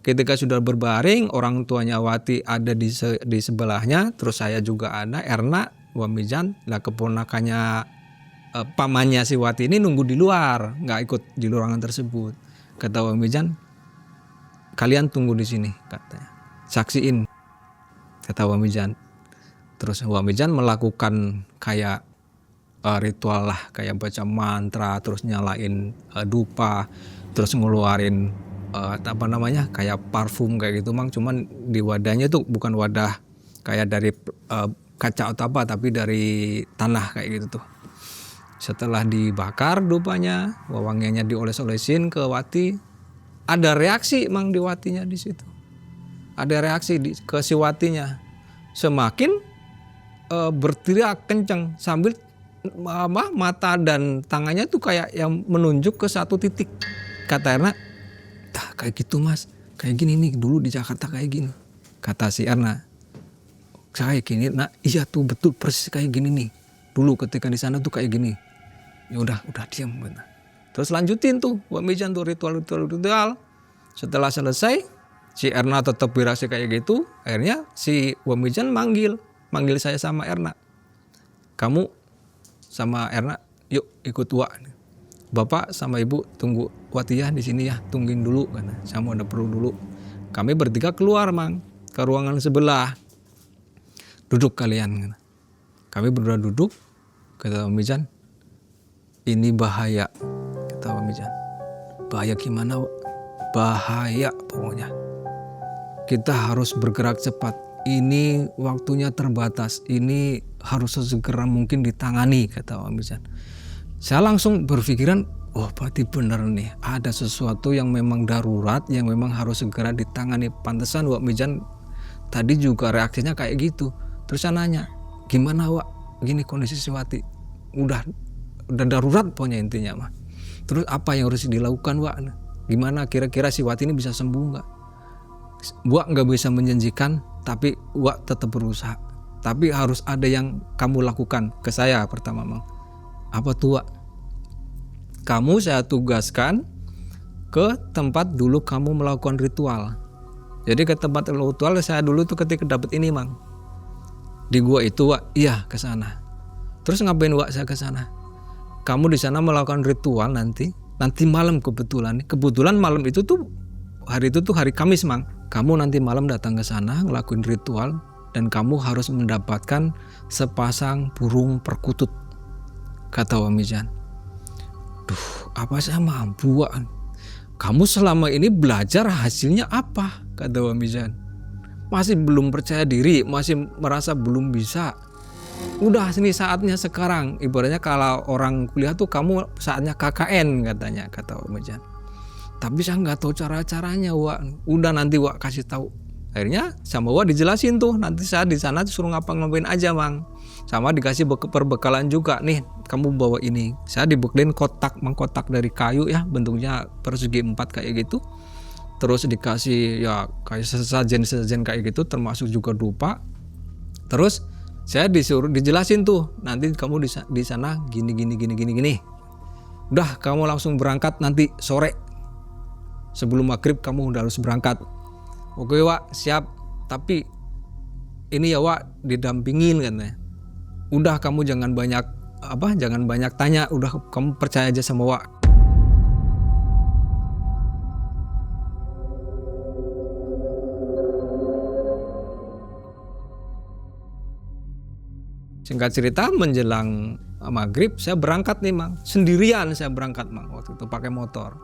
Ketika sudah berbaring, orang tuanya Wati ada di sebelahnya. Terus saya juga ada, Erna, Wak Mijan. Lah keponakannya pamannya si Wati ini nunggu di luar. Enggak ikut di ruangan tersebut. Kata Wak Mijan, kalian tunggu di sini katanya. Saksiin, kata Wak Mijan. Terus Wak Mijan melakukan kayak ritual lah, kayak baca mantra, terus nyalain dupa, terus ngeluarin kayak parfum kayak gitu Mang. Cuman di wadahnya tuh bukan wadah kayak dari kaca atau apa, tapi dari tanah kayak gitu tuh. Setelah dibakar dupanya, wangiannya dioles-olesin ke Wati, ada reaksi Mang di Watinya di situ. Ada reaksi ke si Watinya. Semakin berteriak kencang sambil mata dan tangannya tuh kayak yang menunjuk ke satu titik. Kata Erna, kayak gitu Mas, kayak gini nih dulu di Jakarta kayak gini. Kata si Erna, kayak gini. Nah iya tuh betul persis kayak gini nih. Dulu ketika di sana tuh kayak gini. Ya udah diam. Terus lanjutin tuh Wak Mijan tuh ritual. Setelah selesai, si Erna tetap bereaksi kayak gitu. Akhirnya si Wak Mijan manggil saya sama Erna. Kamu sama Erna, yuk ikut Wak. Bapak sama Ibu tunggu Wati ya di sini ya, tungguin dulu karena saya mau ada perlu dulu. Kami bertiga keluar Mang ke ruangan sebelah. Duduk kalian. Kami berdua duduk. Kata Wak Mijan, ini bahaya. Kata Wak Mijan, bahaya gimana Wak? Bahaya pokoknya. Kita harus bergerak cepat. Ini waktunya terbatas. Ini harus sesegera mungkin ditangani, kata Wak Mijan. Saya langsung berpikiran, berarti benar nih. Ada sesuatu yang memang darurat, yang memang harus segera ditangani. Pantesan Wak Mijan tadi juga reaksinya kayak gitu. Terus saya nanya, gimana Wak? Gini kondisi si Wati. Udah darurat pokoknya intinya mah. Terus apa yang harus dilakukan Wak? Gimana kira-kira si Wati ini bisa sembuh nggak? Wak nggak bisa menjanjikan, tapi Wak tetap berusaha. Tapi harus ada yang kamu lakukan ke saya pertama Mang. Apa tuh Wak? Kamu saya tugaskan ke tempat dulu kamu melakukan ritual. Jadi ke tempat ritual saya dulu tuh ketika dapat ini Mang. Di gua itu Wak, iya ke sana. Terus ngapain Wak saya ke sana? Kamu di sana melakukan ritual nanti malam kebetulan malam itu tuh hari Kamis Mang. Kamu nanti malam datang ke sana ngelakuin ritual dan kamu harus mendapatkan sepasang burung perkutut, kata Wak Mijan. Duh, apa saya mampu Wak? Kamu selama ini belajar hasilnya apa? Kata Wak Mijan. Masih belum percaya diri, masih merasa belum bisa. Udah ini saatnya sekarang. Ibaratnya kalau orang kuliah tuh kamu saatnya KKN katanya, kata Wak Mijan. Tapi saya nggak tahu cara-caranya Wak. Udah nanti Wak kasih tahu. Akhirnya sama Wak dijelasin tuh. Nanti saya di sana suruh ngapa-ngapain aja Mang. Sama dikasih perbekalan juga nih. Kamu bawa ini. Saya dibekelin kotak dari kayu ya. Bentuknya persegi 4 kayak gitu. Terus dikasih ya kayak sesajen kayak gitu. Termasuk juga dupa. Terus saya dijelasin tuh. Nanti kamu di sana gini. Udah kamu langsung berangkat nanti sore. Sebelum maghrib kamu udah harus berangkat. Oke Wak, siap. Tapi ini ya Wak didampingin katanya. Udah kamu jangan banyak tanya. Udah kamu percaya aja sama Wak. Singkat cerita menjelang maghrib saya berangkat nih Mang. Sendirian saya berangkat Mang waktu itu pakai motor.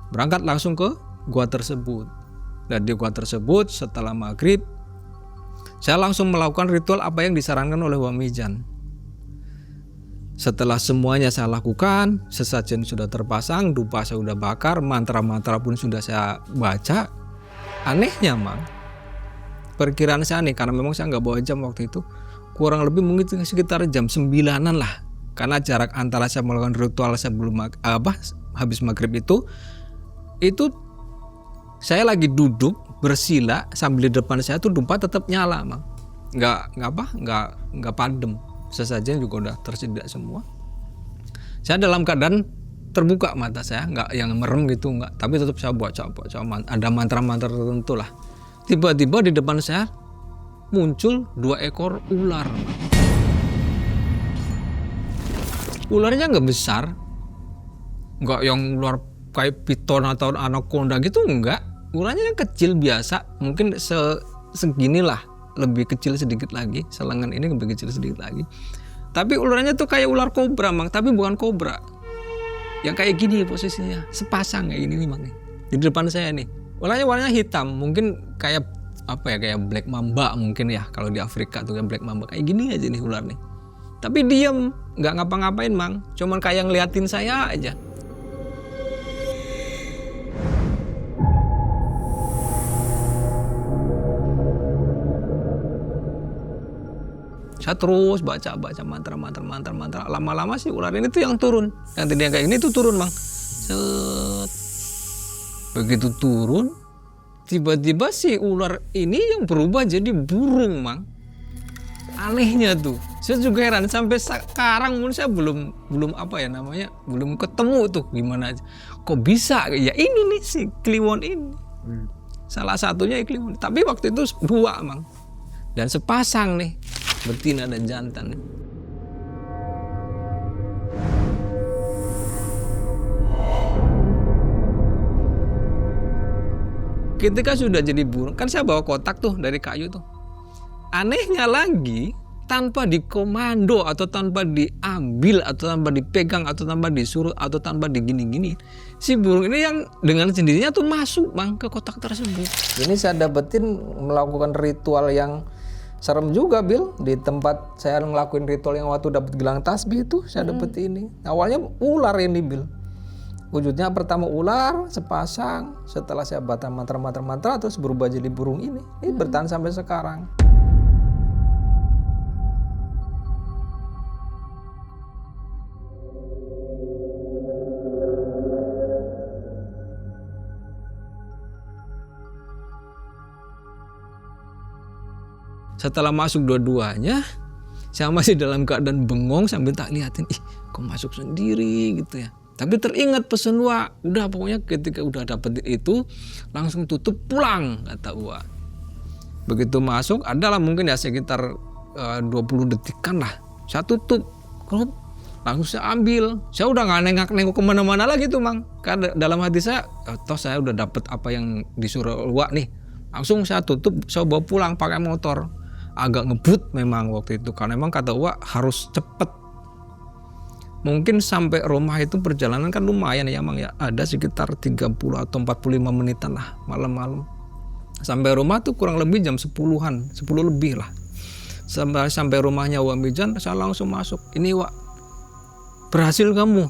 Berangkat langsung ke gua tersebut. Dan di gua tersebut setelah maghrib saya langsung melakukan ritual apa yang disarankan oleh Wak Mijan. Setelah semuanya saya lakukan, sesajen sudah terpasang, dupa saya sudah bakar, mantra-mantra pun sudah saya baca. Anehnya Mang, perkiraan saya nih, karena memang saya nggak bawa jam waktu itu, kurang lebih mungkin sekitar jam 9-an lah, karena jarak antara saya melakukan ritual sebelum habis maghrib itu saya lagi duduk bersila sambil di depan saya tuh dupa tetap nyala, Mang. Nggak padam. Sesajen juga udah tersedia semua. Saya dalam keadaan terbuka mata saya, nggak yang merem gitu, nggak. Tapi tetap saya baca ada mantra-mantra tertentu lah. Tiba-tiba di depan saya muncul 2 ekor ular. Ularnya nggak besar, nggak yang ular kayak piton atau anaconda gitu, enggak. Ularnya yang kecil biasa, mungkin seginilah. Lebih kecil sedikit lagi, selengan ini lebih kecil sedikit lagi. Tapi ularnya tuh kayak ular kobra, Mang, tapi bukan kobra. Yang kayak gini posisinya, sepasang kayak gini nih, Mang nih. Di depan saya nih. Ularnya warnanya hitam, mungkin kayak kayak black mamba mungkin ya, kalau di Afrika tuh kayak black mamba. Kayak gini aja nih ular nih. Tapi diem, nggak ngapa-ngapain, Mang. Cuman kayak ngeliatin saya aja. Saya terus baca mantra. Lama-lama sih ular ini tuh yang turun. Yang tadinya kayak ini tuh turun, Mang. Set. Begitu turun, tiba-tiba si ular ini yang berubah jadi burung, Mang. Anehnya tuh. Saya juga heran sampai sekarang pun saya belum belum ketemu tuh gimana. Kok bisa? Ya ini nih si kliwon ini. Salah satunya kliwon. Tapi waktu itu 2, Mang. Dan sepasang nih. Betina dan jantan. Ketika sudah jadi burung, kan saya bawa kotak tuh dari kayu tuh. Anehnya lagi, tanpa dikomando atau tanpa diambil atau tanpa dipegang atau tanpa disuruh atau tanpa digini-gini, si burung ini yang dengan sendirinya tuh masuk, Mang, ke kotak tersebut. Ini saya dapetin melakukan ritual yang serem juga, Bil. Di tempat saya ngelakuin ritual yang waktu dapat gelang tasbih itu saya dapet ini. Awalnya ular ini, Bil. Wujudnya pertama ular sepasang, setelah saya baca mantra terus berubah jadi burung ini. Ini bertahan sampai sekarang. Setelah masuk dua-duanya, saya masih dalam keadaan bengong sambil tak liatin, kok masuk sendiri gitu ya. Tapi teringat pesan Wak, udah pokoknya ketika udah dapet itu langsung tutup pulang, kata Wak. Begitu masuk adalah mungkin ya sekitar 20 detikan lah. Saya tutup, langsung saya ambil. Saya udah nggak nengok kemana-mana lagi tuh, Mang. Karena dalam hati saya, toh saya udah dapet apa yang disuruh Wak nih. Langsung saya tutup, saya bawa pulang pakai motor. Agak ngebut memang waktu itu, karena memang kata Wak harus cepet. Mungkin sampai rumah itu perjalanan kan lumayan ya, Mang ya. Ada sekitar 30 atau 45 menitan lah malam-malam. Sampai rumah tuh kurang lebih jam 10-an, 10 lebih lah. Sampai rumahnya Wak Mijan, saya langsung masuk. Ini Wak, berhasil kamu.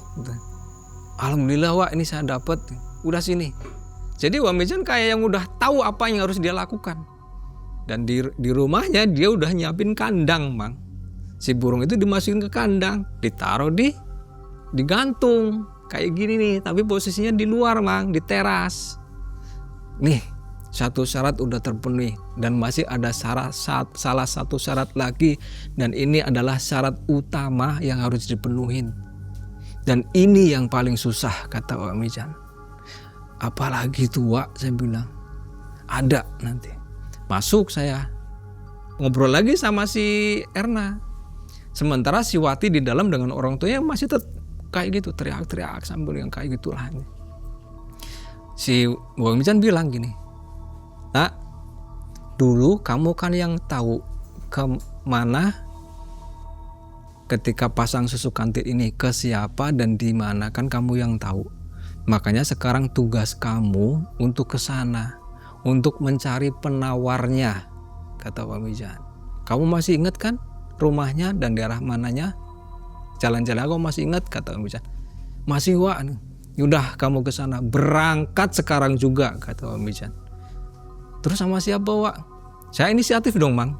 Alhamdulillah Wak, ini saya dapat. Udah sini. Jadi Wak Mijan kayak yang udah tahu apa yang harus dia lakukan. Dan di rumahnya dia udah nyiapin kandang, Mang. Si burung itu dimasukin ke kandang, ditaruh digantung kayak gini nih, tapi posisinya di luar, Mang, di teras. Nih, satu syarat udah terpenuhi dan masih ada salah satu syarat lagi, dan ini adalah syarat utama yang harus dipenuhin. Dan ini yang paling susah, kata Wak Mijan. Apalagi tuh Wak, saya bilang. Ada nanti. Masuk saya. Ngobrol lagi sama si Erna. Sementara si Wati di dalam dengan orang tuanya masih kayak gitu, teriak-teriak sambil yang kayak gitulah. Si Wak Mijan bilang gini, Nak, dulu kamu kan yang tahu kemana ketika pasang susu kantin ini, ke siapa dan di mana, kan kamu yang tahu. Makanya sekarang tugas kamu untuk ke sana, untuk mencari penawarnya, kata Wak Mijan. Kamu masih ingat kan rumahnya dan daerah mananya? Jalan-jalan kamu masih ingat, kata Wak Mijan. Masih, Wak. Yaudah kamu ke sana, berangkat sekarang juga, kata Wak Mijan. Terus sama siapa, Wak? Saya inisiatif dong Mang,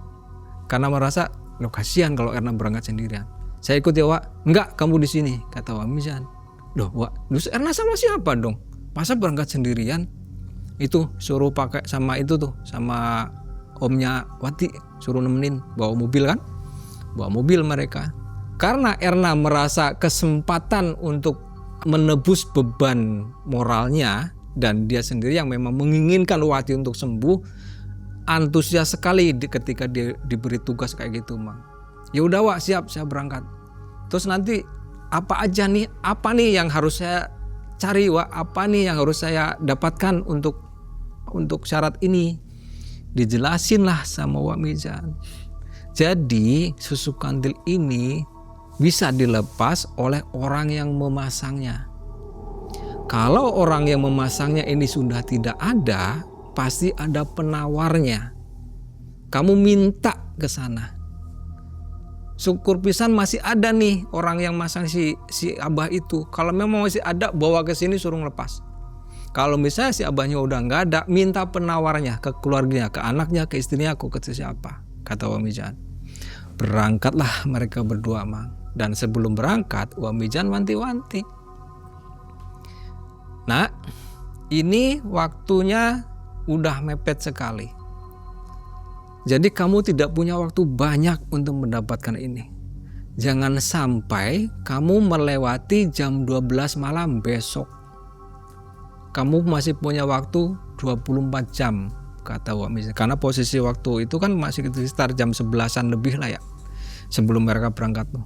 karena merasa loh kasihan kalau Erna berangkat sendirian. Saya ikut ya Wak. Enggak, kamu di sini, kata Wak Mizan. Loh Wak, terus Erna sama siapa dong? Masa berangkat sendirian? Itu suruh pakai sama itu tuh, sama omnya Wati, suruh nemenin, bawa mobil kan? Bawa mobil mereka. Karena Erna merasa kesempatan untuk menebus beban moralnya, dan dia sendiri yang memang menginginkan Wati untuk sembuh, antusias sekali ketika dia diberi tugas kayak gitu Mang. Ya udah Wak, siap, saya berangkat. Terus nanti apa aja nih, apa nih yang harus saya cari Wak, apa nih yang harus saya dapatkan untuk syarat ini. Dijelasin lah sama Wak Mizan. Jadi susu kandil ini bisa dilepas oleh orang yang memasangnya. Kalau orang yang memasangnya ini sudah tidak ada, pasti ada penawarnya. Kamu minta ke sana. Syukur pisan masih ada nih orang yang masang si abah itu. Kalau memang masih ada, bawa ke sini suruh lepas. Kalau misalnya si abahnya udah nggak ada, minta penawarnya ke keluarganya, ke anaknya, ke istrinya, ke siapa, kata Wak Mizan. Berangkatlah mereka berdua Mang. Dan sebelum berangkat, Wak Mizan wanti-wanti. Nah, ini waktunya udah mepet sekali. Jadi kamu tidak punya waktu banyak untuk mendapatkan ini. Jangan sampai kamu melewati jam 12 malam besok. Kamu masih punya waktu 24 jam, kata Wak Mizan. Karena posisi waktu itu kan masih sekitar jam 11-an lebih lah ya, sebelum mereka berangkat tuh.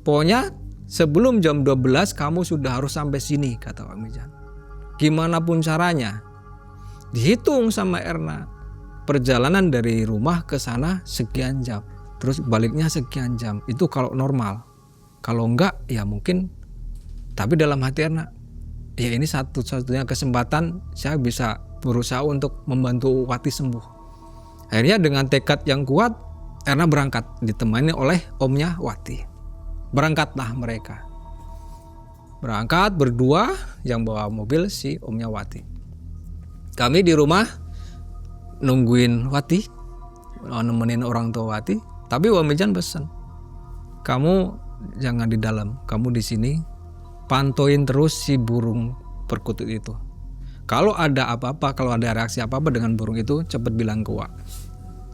Pokoknya sebelum jam 12 kamu sudah harus sampai sini, kata Wak Mizan. Gimana pun caranya, dihitung sama Erna. Perjalanan dari rumah ke sana sekian jam, terus baliknya sekian jam. Itu kalau normal. Kalau enggak ya mungkin. Tapi dalam hati Erna, ya ini satu-satunya kesempatan saya bisa berusaha untuk membantu Wati sembuh. Akhirnya dengan tekad yang kuat, Erna berangkat ditemani oleh omnya Wati. Berangkatlah mereka. Berangkat berdua, yang bawa mobil si omnya Wati. Kami di rumah nungguin Wati, nemenin orang tua Wati. Tapi Wak Mizan pesan, kamu jangan di dalam, kamu di sini pantauin terus si burung perkutut itu. Kalau ada apa-apa, kalau ada reaksi apa-apa dengan burung itu, cepat bilang ke Wak.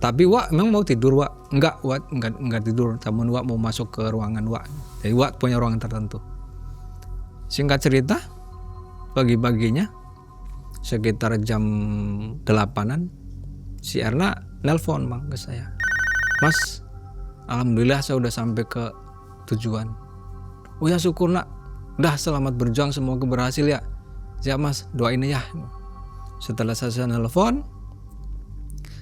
Tapi Wak emang mau tidur Wak? Enggak Wak, enggak tidur. Namun Wak mau masuk ke ruangan Wak. Jadi Wak punya ruangan tertentu. Singkat cerita, pagi-paginya sekitar jam 8-an, si Erna nelpon Mang ke saya. Mas, alhamdulillah saya udah sampai ke tujuan. Oh ya syukur nak, udah selamat berjuang, semoga berhasil ya. Siap Mas, doain ya. Setelah saya nelpon,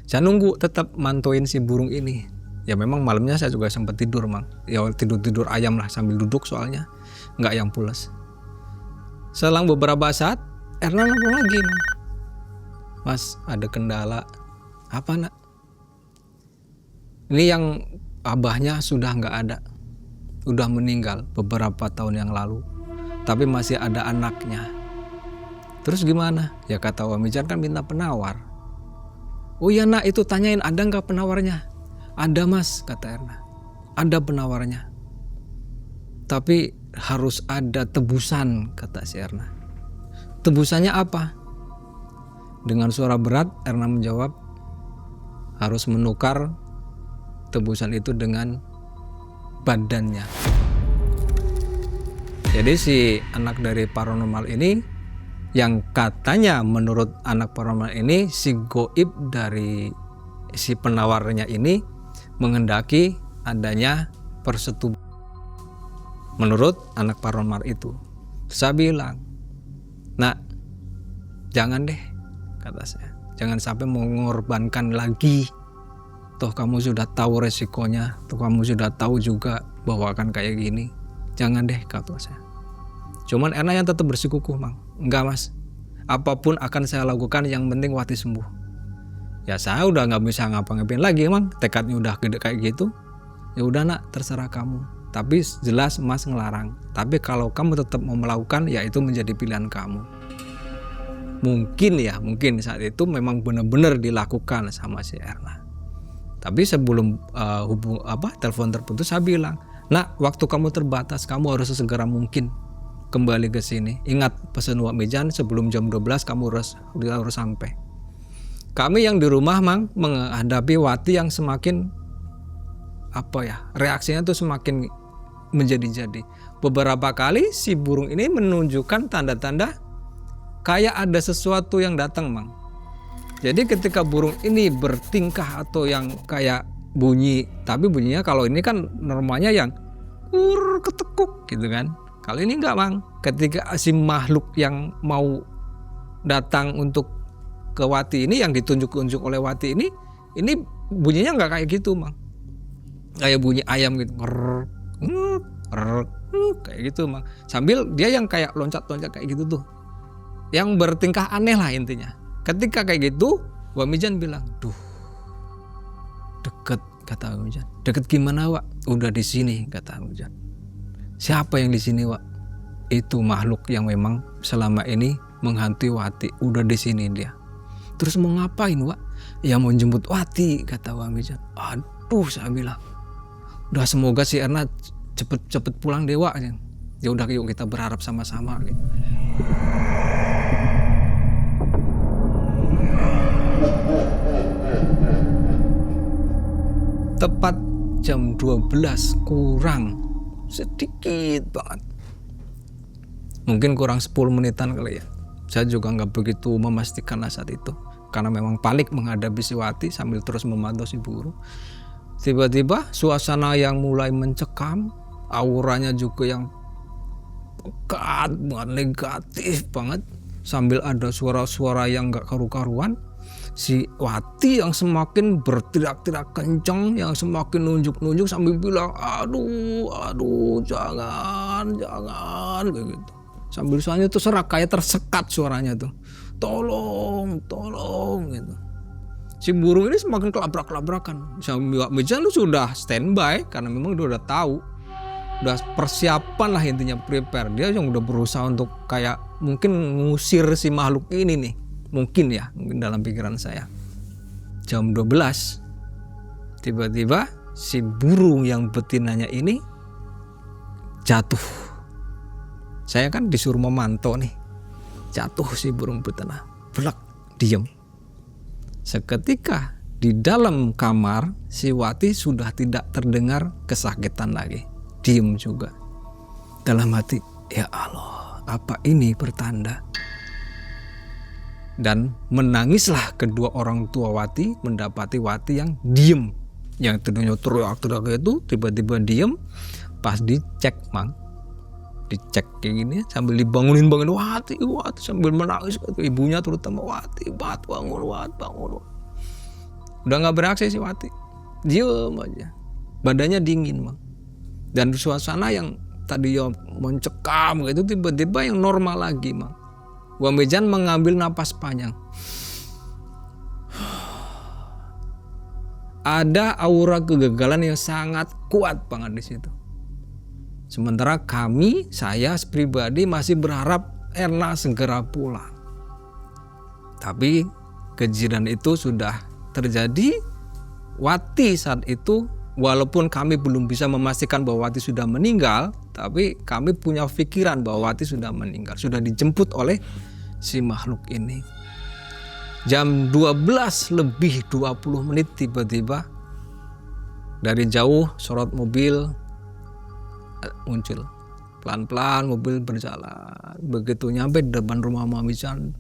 saya nunggu tetap mantoin si burung ini. Ya memang malamnya saya juga sempat tidur Mang. Ya tidur ayam lah sambil duduk soalnya, nggak yang pulas. Selang beberapa saat, Erna nelpon lagi Mang. Mas, ada kendala. Apa nak? Ini yang abahnya sudah nggak ada, udah meninggal beberapa tahun yang lalu, tapi masih ada anaknya. Terus gimana? Ya kata Wak Mizan kan minta penawar. Oh iya nak, itu tanyain ada nggak penawarnya? Ada Mas, kata Erna. Ada penawarnya. Tapi harus ada tebusan, kata si Erna. Tebusannya apa? Dengan suara berat Erna menjawab, harus menukar tebusan itu dengan badannya. Jadi si anak dari paranormal ini, yang katanya menurut anak paranormal ini, si goib dari si penawarnya ini menghendaki adanya persetubuhan. Menurut anak paranormal itu. Saya bilang, nak, jangan deh, kata saya. Jangan sampai mengorbankan lagi. Toh kamu sudah tahu resikonya. Toh kamu sudah tahu juga bahwa akan kayak gini. Jangan deh, kata saya. Cuman Erna yang tetap bersikukuh Mang. Enggak Mas, apapun akan saya lakukan, yang penting Wati sembuh. Ya saya udah gak bisa ngapa-ngapain lagi Mang. Tekadnya udah gede kayak gitu. Ya udah nak, terserah kamu. Tapi jelas Mas ngelarang. Tapi kalau kamu tetap mau melakukan, ya itu menjadi pilihan kamu. Mungkin saat itu memang benar-benar dilakukan sama si Erna. Tapi sebelum telepon terputus, saya bilang, "Nak, waktu kamu terbatas, kamu harus sesegera mungkin kembali ke sini. Ingat pesan Wak Mejan, sebelum jam 12 kamu harus sampai." Kami yang di rumah Mang menghadapi Wati yang semakin reaksinya tuh semakin menjadi-jadi. Beberapa kali si burung ini menunjukkan tanda-tanda kayak ada sesuatu yang datang Mang. Jadi ketika burung ini bertingkah atau yang kayak bunyi, tapi bunyinya kalau ini kan normalnya yang ketekuk gitu kan. Kalau ini enggak Mang. Ketika si makhluk yang mau datang untuk ke Wati ini, yang ditunjuk-tunjuk oleh Wati ini bunyinya enggak kayak gitu Mang. Kayak bunyi ayam gitu. Kayak gitu Mang. Sambil dia yang kayak loncat-loncat kayak gitu tuh. Yang bertingkah aneh lah intinya. Ketika kayak gitu, Wak Mejan bilang, "Duh, deket," kata Wak Mejan. "Deket gimana Wak?" "Udah di sini," kata Wak Mejan. "Siapa yang di sini Wak?" "Itu makhluk yang memang selama ini menghantui Wati. Udah di sini dia." "Terus mau ngapain Wak?" "Ya mau jemput Wati," kata Wak Mejan. Aduh, saya bilang, udah semoga si Erna cepet pulang deh Wak. Ya udah, yuk kita berharap sama-sama gitu. Tepat jam 12 kurang sedikit banget, mungkin kurang 10 menitan kali ya. Saya juga nggak begitu memastikan saat itu, karena memang panik menghadapi si Wati sambil terus memantau si burung. Tiba-tiba suasana yang mulai mencekam, auranya juga yang pekat banget, negatif banget, sambil ada suara-suara yang nggak karu-karuan. Si Wati yang semakin berteriak-teriak kencang, yang semakin nunjuk-nunjuk sambil bilang, aduh, jangan, kayak gitu. Sambil suaranya tuh serak, kayak tersekat suaranya tuh, tolong gitu. Si burung ini semakin kelabrak-kelabrakan. Sambil Wak Mejan lu sudah standby karena memang dia udah tahu, udah persiapan lah intinya, prepare. Dia yang udah berusaha untuk kayak mungkin ngusir si makhluk ini nih. Mungkin dalam pikiran saya. Jam 12 tiba-tiba si burung yang betinanya ini jatuh. Saya kan disuruh memantau nih. Jatuh si burung betina, blek, diem. Seketika di dalam kamar si Wati sudah tidak terdengar kesakitan lagi. Diem juga. Dalam hati, ya Allah, apa ini pertanda? Dan menangislah kedua orang tua Wati mendapati Wati yang diem, yang tadinya teriak-teriak itu tiba-tiba diem. Pas dicek Mang, dicek kayak gini sambil dibangunin Wati sambil menangis, ibunya terutama, Wati bangun. Udah nggak bereaksi si Wati, diem aja, badannya dingin Mang. Dan suasana yang tadi mencekam gitu tiba-tiba yang normal lagi Mang. Wak Mejan mengambil napas panjang. Ada aura kegagalan yang sangat kuat banget di situ. Sementara saya pribadi masih berharap Erna segera pulang. Tapi kejadian itu sudah terjadi. Wati saat itu, walaupun kami belum bisa memastikan bahwa Wati sudah meninggal, tapi kami punya pikiran bahwa Wati sudah meninggal, sudah dijemput oleh si makhluk ini. Jam 12:20 tiba-tiba dari jauh sorot mobil muncul. Pelan-pelan mobil berjalan. Begitu nyampe di depan rumah Wak Mejan,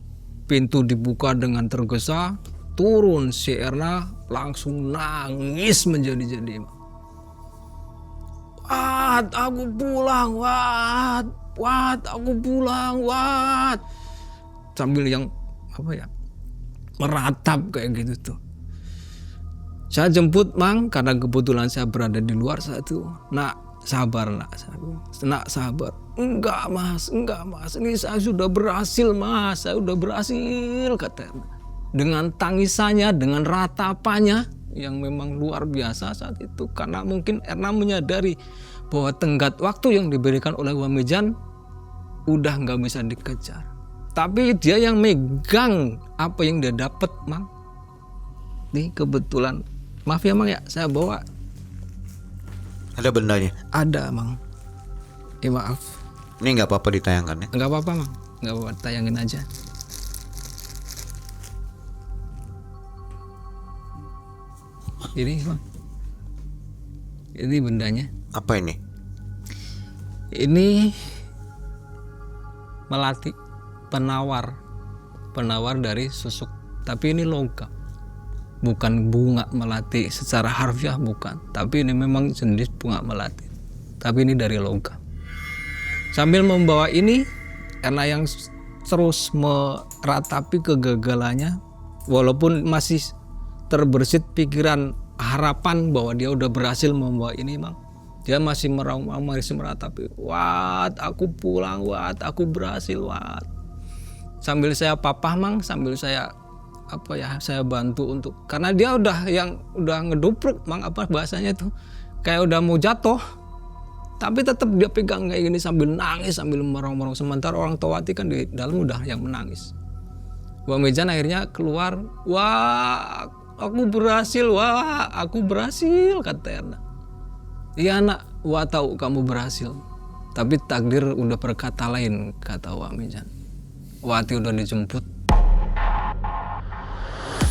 pintu dibuka dengan tergesa. Turun si Erna langsung nangis menjadi-jadi. Wat, aku pulang, Wat, aku pulang, Wat. Sambil yang meratap kayak gitu tuh. Saya jemput Mang karena kebetulan saya berada di luar saat itu. Nak, sabar nak, sabar. Enggak mas, ini saya sudah berhasil mas, kata Erna. Dengan tangisannya, dengan ratapannya yang memang luar biasa saat itu, karena mungkin Erna menyadari bahwa tenggat waktu yang diberikan oleh Wak Mejan udah nggak bisa dikejar. Tapi dia yang megang apa yang dia dapat Mang. Nih kebetulan Maaf ya Mang ya, saya bawa Ada bendanya. ada Mang. Maaf. Ini nggak apa-apa ditayangkan ya. Enggak apa-apa Mang, enggak apa-apa, tayangin aja. Ini Mang, ini bendanya. Apa ini? Ini melati, penawar dari susuk. Tapi ini logam, bukan bunga melati secara harfiah, bukan. Tapi ini memang jenis bunga melati. Tapi ini dari logam. Sambil membawa ini, karena yang terus meratapi kegagalannya, walaupun masih terbersit pikiran harapan bahwa dia udah berhasil membawa ini, Mang. Dia masih meratapi, Wat, aku pulang, Wat, aku berhasil, Wat. Sambil saya papah, Mang, sambil saya saya bantu untuk, karena dia udah ngedupruk, Mang, apa bahasanya tuh, kayak udah mau jatuh. Tapi tetap dia pegang kayak gini sambil nangis, sambil merong-merong. Sementara orang tua Wati kan di dalam udah yang menangis. Mbak Mejan akhirnya keluar, wah aku berhasil, kata Erna. Iya nak, wah tahu kamu berhasil. Tapi takdir udah berkata lain, kata Wak Mejan. Wati udah dijemput.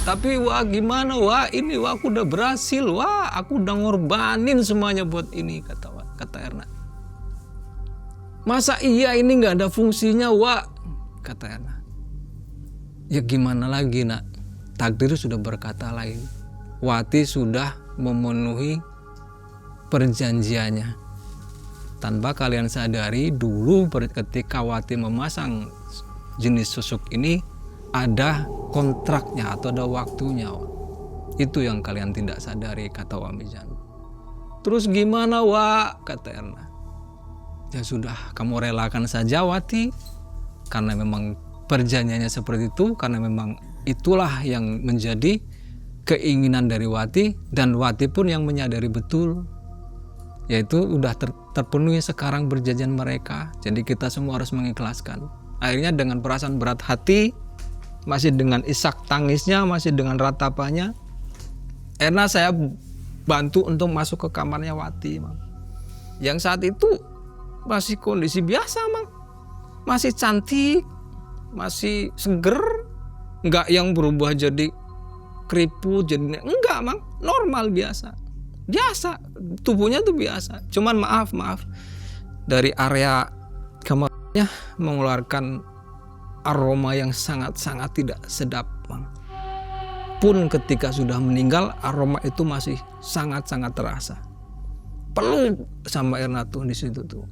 Tapi wah gimana, wah ini wah aku udah berhasil, wah aku udah ngorbanin semuanya buat ini, kata Erna. Masa iya ini nggak ada fungsinya, wah, kata Erna. Ya gimana lagi nak, takdir sudah berkata lain. Wati sudah memenuhi perjanjiannya. Tanpa kalian sadari, dulu ketika Wati memasang jenis susuk ini ada kontraknya atau ada waktunya. Itu yang kalian tidak sadari, kata Wak Mejan. Terus gimana, Wak, kata Erna. Ya sudah, kamu relakan saja Wati, karena memang perjanjiannya seperti itu, karena memang itulah yang menjadi keinginan dari Wati, dan Wati pun yang menyadari betul, yaitu udah terpenuhi sekarang perjanjian mereka. Jadi kita semua harus mengikhlaskan. Akhirnya dengan perasaan berat hati, masih dengan isak tangisnya, masih dengan ratapannya, Erna saya bantu untuk masuk ke kamarnya Wati, Mang. Yang saat itu masih kondisi biasa, Mang. Masih cantik, masih seger, enggak yang berubah jadi keriput, jadi enggak, Mang. Normal biasa. Biasa, tubuhnya tuh biasa. Cuman maaf, dari area kamarnya mengeluarkan aroma yang sangat-sangat tidak sedap, Mang. Pun ketika sudah meninggal, aroma itu masih sangat-sangat terasa. Peluk sama Erna tuh di situ tuh.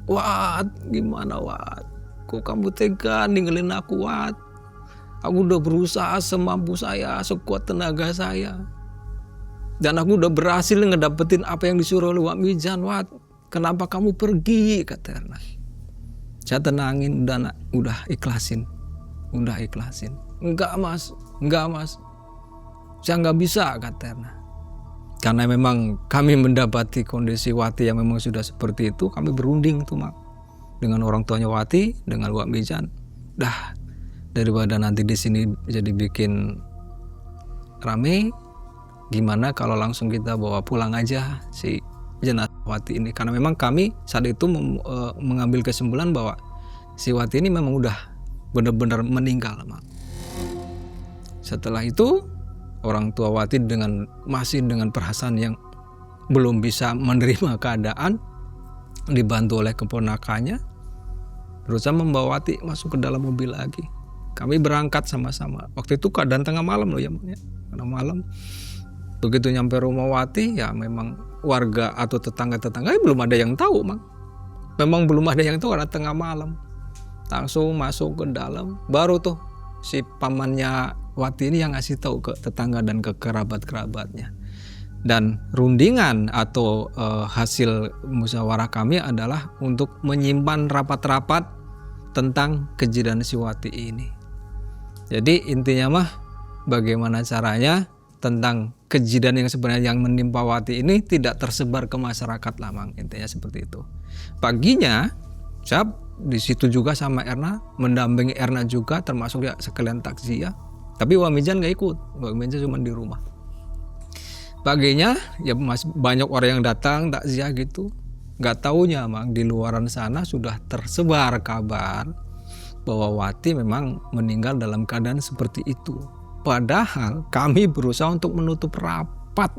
Wat, gimana Wat? Kok kamu tega ninggalin aku, Wat? Aku udah berusaha semampu saya, sekuat tenaga saya. Dan aku udah berhasil ngedapetin apa yang disuruh oleh Wak Mejan, Wat. Kenapa kamu pergi, kata Erna. Saya tenangin, udah ikhlasin. Enggak mas. Saya nggak bisa, kata Erna. Karena memang kami mendapati kondisi Wati yang memang sudah seperti itu, kami berunding tuh, Mak, dengan orang tuanya Wati, dengan Wak Mejan. Daripada nanti di sini jadi bikin rame, gimana kalau langsung kita bawa pulang aja si jenazah Wati ini. Karena memang kami saat itu mengambil kesimpulan bahwa si Wati ini memang udah benar-benar meninggal, Mak. Setelah itu orang tua Wati masih dengan perasaan yang belum bisa menerima keadaan, dibantu oleh keponakannya, berusaha membawa Wati masuk ke dalam mobil lagi. Kami berangkat sama-sama. Waktu itu keadaan tengah malam loh ya, tengah malam. Begitu nyampe rumah Wati, ya memang warga atau tetangga-tetangga belum ada yang tahu, Mang. Memang belum ada yang tahu karena tengah malam. Langsung masuk ke dalam, baru tuh si pamannya Wati ini yang ngasih tahu ke tetangga dan ke kerabat-kerabatnya. Dan rundingan atau hasil musyawarah kami adalah untuk menyimpan rapat-rapat tentang kejadian si Wati ini. Jadi intinya mah bagaimana caranya tentang kejadian yang sebenarnya yang menimpa Wati ini tidak tersebar ke masyarakat lah, Mang. Intinya seperti itu. Paginya saya di situ juga sama Erna, mendampingi Erna juga, termasuk ya sekalian takziah. Tapi Wak Mejan nggak ikut, Wak Mejan cuma di rumah. paginya ya banyak orang yang datang takziah gitu. Nggak taunya Mang, di luaran sana sudah tersebar kabar bahwa Wati memang meninggal dalam keadaan seperti itu. Padahal kami berusaha untuk menutup rapat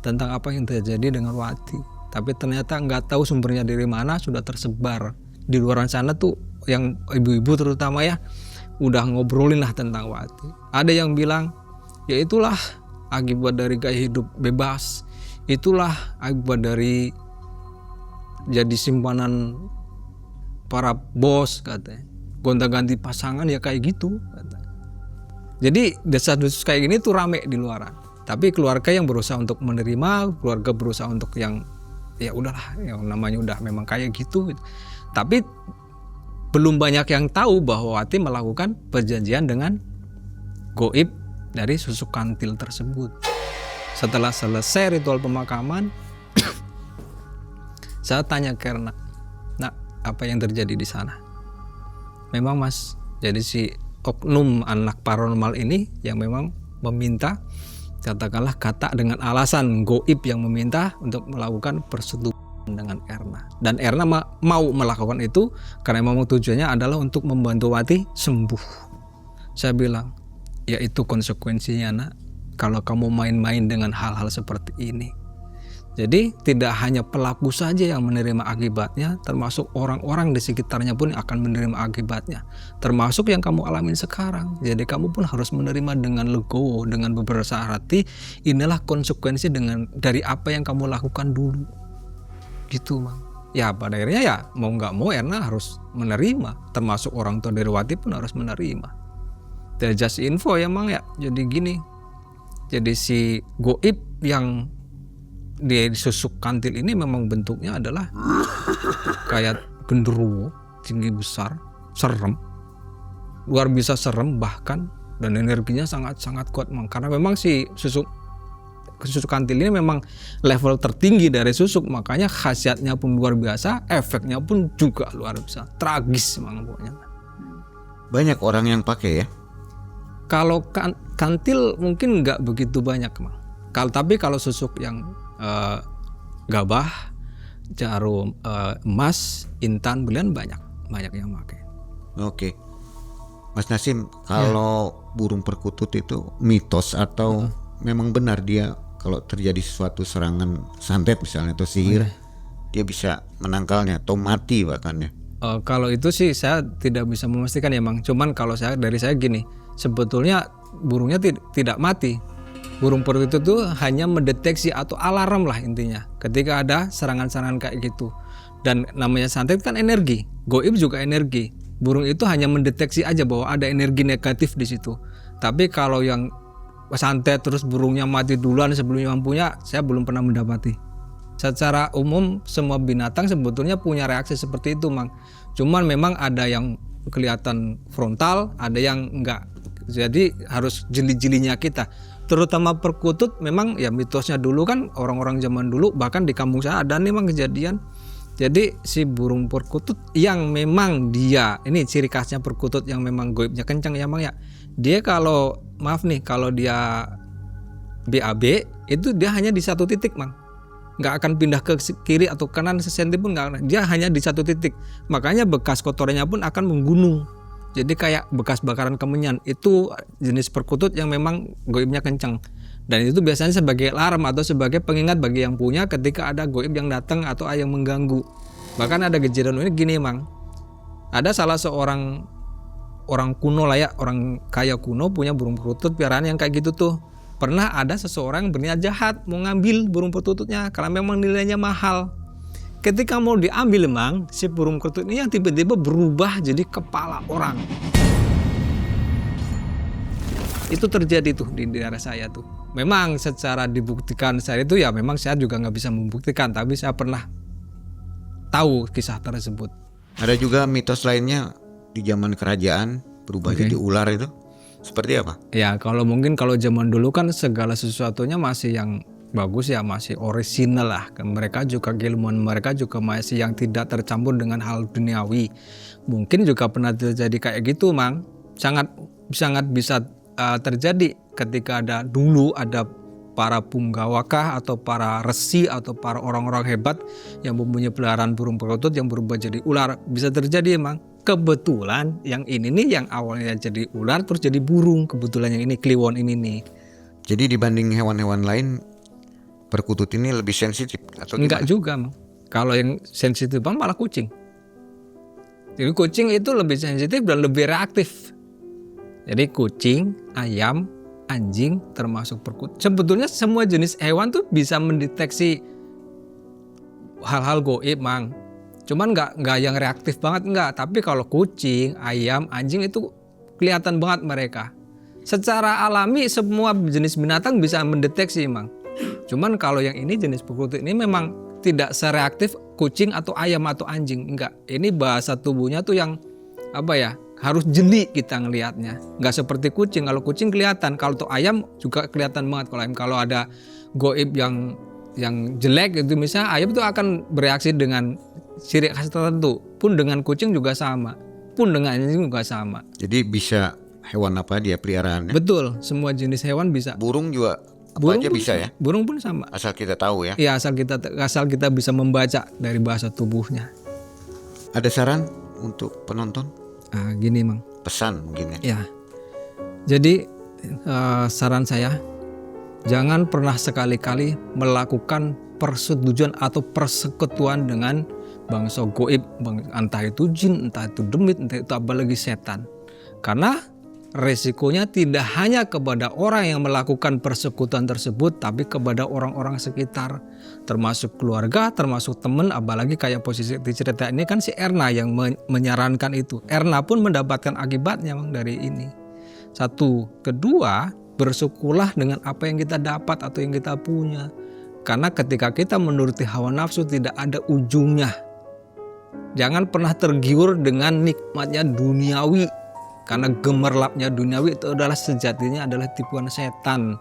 tentang apa yang terjadi dengan Wati. Tapi ternyata nggak tahu sumbernya dari mana, sudah tersebar di luaran sana tuh, yang ibu-ibu terutama ya, udah ngobrolin lah tentang Wati. Ada yang bilang ya itulah akibat dari gaya hidup bebas, itulah akibat dari jadi simpanan para bos katanya, gonta-ganti pasangan ya kayak gitu katanya. Jadi desas-desus kayak gini tuh rame di luaran. Tapi keluarga yang berusaha untuk menerima, keluarga berusaha untuk yang ya udahlah, yang namanya udah memang kayak gitu. Tapi belum banyak yang tahu bahwa Wati melakukan perjanjian dengan goib dari susuk kantil tersebut. Setelah selesai ritual pemakaman, saya tanya ke Erna, "Nak, apa yang terjadi di sana?" Memang Mas, jadi si oknum anak paranormal ini yang memang meminta, katakanlah kata dengan alasan goib yang meminta untuk melakukan persetubuhan dengan Erna. Dan Erna mau melakukan itu karena memang tujuannya adalah untuk membantu Wati sembuh. Saya bilang, ya itu konsekuensinya nak, kalau kamu main-main dengan hal-hal seperti ini. Jadi tidak hanya pelaku saja yang menerima akibatnya, termasuk orang-orang di sekitarnya pun akan menerima akibatnya, termasuk yang kamu alami sekarang. Jadi kamu pun harus menerima dengan legowo, dengan berbesar hati. Inilah konsekuensi dari apa yang kamu lakukan dulu, gitu Mang. Ya pada akhirnya ya mau nggak mau Erna harus menerima, termasuk orang tua dari Wati pun harus menerima. Dari just info ya Mang ya. Jadi gini, jadi si goib yang di susuk kantil ini memang bentuknya adalah kayak genderuwo, tinggi besar, serem, luar biasa serem bahkan, dan energinya sangat-sangat kuat Mang. Karena memang si susuk kantil ini memang level tertinggi dari susuk, makanya khasiatnya pun luar biasa, efeknya pun juga luar biasa, tragis Mang pokoknya. Banyak orang yang pakai ya. Kalau kantil mungkin nggak begitu banyak Mang. Tapi kalau susuk yang gabah, jarum emas, intan, berlian banyak yang pakai. Oke, Mas Nasim, kalau burung perkutut itu mitos atau memang benar dia kalau terjadi sesuatu serangan santet misalnya atau sihir, dia bisa menangkalnya atau mati bahkan ya? Kalau itu sih saya tidak bisa memastikan ya Mang. Cuman kalau dari saya gini, sebetulnya burungnya tidak mati. Burung perkutut itu hanya mendeteksi atau alarm lah intinya ketika ada serangan-serangan kayak gitu. Dan namanya santet kan energi, goib juga energi. Burung itu hanya mendeteksi aja bahwa ada energi negatif di situ. Tapi kalau yang santet terus burungnya mati duluan sebelum yang punya, saya belum pernah mendapati. Secara umum semua binatang sebetulnya punya reaksi seperti itu Mang. Cuman memang ada yang kelihatan frontal, ada yang enggak. Jadi harus jeli-jelinya kita. Terutama perkutut memang ya mitosnya dulu kan orang-orang zaman dulu, bahkan di kampung saya ada nih Mang kejadian. Jadi si burung perkutut yang memang dia, ini ciri khasnya perkutut yang memang goibnya kencang ya Mang ya. Dia kalau dia BAB itu dia hanya di satu titik Mang. Nggak akan pindah ke kiri atau kanan sesenti pun nggak, dia hanya di satu titik. Makanya bekas kotornya pun akan menggunung. Jadi kayak bekas bakaran kemenyan. Itu jenis perkutut yang memang goibnya kencang. Dan itu biasanya sebagai alarm atau sebagai pengingat bagi yang punya ketika ada goib yang datang atau yang mengganggu. Bahkan ada kejadian ini gini Mang. Ada salah seorang orang kuno lah ya, orang kaya kuno punya burung perkutut piaraan yang kayak gitu tuh. Pernah ada seseorang berniat jahat mau ngambil burung perkututnya karena memang nilainya mahal. Ketika mau diambil Mang, si burung perkutut ini yang tiba-tiba berubah jadi kepala orang. Itu terjadi tuh di daerah saya tuh. Memang secara dibuktikan saya itu ya memang saya juga nggak bisa membuktikan, tapi saya pernah tahu kisah tersebut. Ada juga mitos lainnya di zaman kerajaan berubah jadi ular itu. Seperti apa? Ya kalau zaman dulu kan segala sesuatunya masih yang bagus ya, masih orisinal lah. Mereka juga keilmuan mereka juga masih yang tidak tercampur dengan hal duniawi. Mungkin juga pernah terjadi kayak gitu Mang. Sangat bisa terjadi ketika dulu ada para punggawakah atau para resi atau para orang-orang hebat yang mempunyai peliharaan burung perkutut yang berubah jadi ular. Bisa terjadi emang. Kebetulan yang ini nih yang awalnya jadi ular terus jadi burung. Kebetulan yang ini kliwon ini nih. Jadi dibanding hewan-hewan lain, perkutut ini lebih sensitif atau Enggak gimana? juga, Mang. Kalau yang sensitif Bang, malah kucing. Jadi kucing itu lebih sensitif dan lebih reaktif. Jadi kucing, ayam, anjing termasuk perkutut. Sebetulnya semua jenis hewan tuh bisa mendeteksi hal-hal goib, Mang. Cuman nggak yang reaktif banget, enggak. Tapi kalau kucing, ayam, anjing itu kelihatan banget mereka. Secara alami semua jenis binatang bisa mendeteksi, Mang. Cuman kalau yang ini jenis perkutut ini memang tidak sereaktif kucing atau ayam atau anjing, enggak. Ini bahasa tubuhnya tuh yang apa ya? Harus jeli kita ngelihatnya. Nggak seperti kucing. Kalau kucing kelihatan, kalau tuh ayam juga kelihatan banget kalau ayam. Kalau ada goib yang jelek itu misalnya ayam itu akan bereaksi dengan ciri khas tertentu. Pun dengan kucing juga sama. Pun dengan anjing juga sama. Jadi bisa hewan apa dia peliharaannya? Betul, semua jenis hewan bisa. Burung juga apa aja pun, bisa ya? Burung pun sama. Asal kita tahu ya. Ya asal kita bisa membaca dari bahasa tubuhnya. Ada saran untuk penonton? Nah, gini, Mang. Pesan mungkin ya. Ya. Jadi saran saya, jangan pernah sekali-kali melakukan persetujuan atau persekutuan dengan bangsa goib, entah itu jin, entah itu demit, entah itu apalagi setan. Karena resikonya tidak hanya kepada orang yang melakukan persekutuan tersebut, tapi kepada orang-orang sekitar, termasuk keluarga, termasuk teman, apalagi kayak posisi di cerita ini kan si Erna yang menyarankan itu. Erna pun mendapatkan akibatnya, Bang, dari ini. Satu, kedua, bersyukurlah dengan apa yang kita dapat atau yang kita punya. Karena ketika kita menuruti hawa nafsu tidak ada ujungnya. Jangan pernah tergiur dengan nikmatnya duniawi. Karena gemerlapnya duniawi itu adalah sejatinya adalah tipuan setan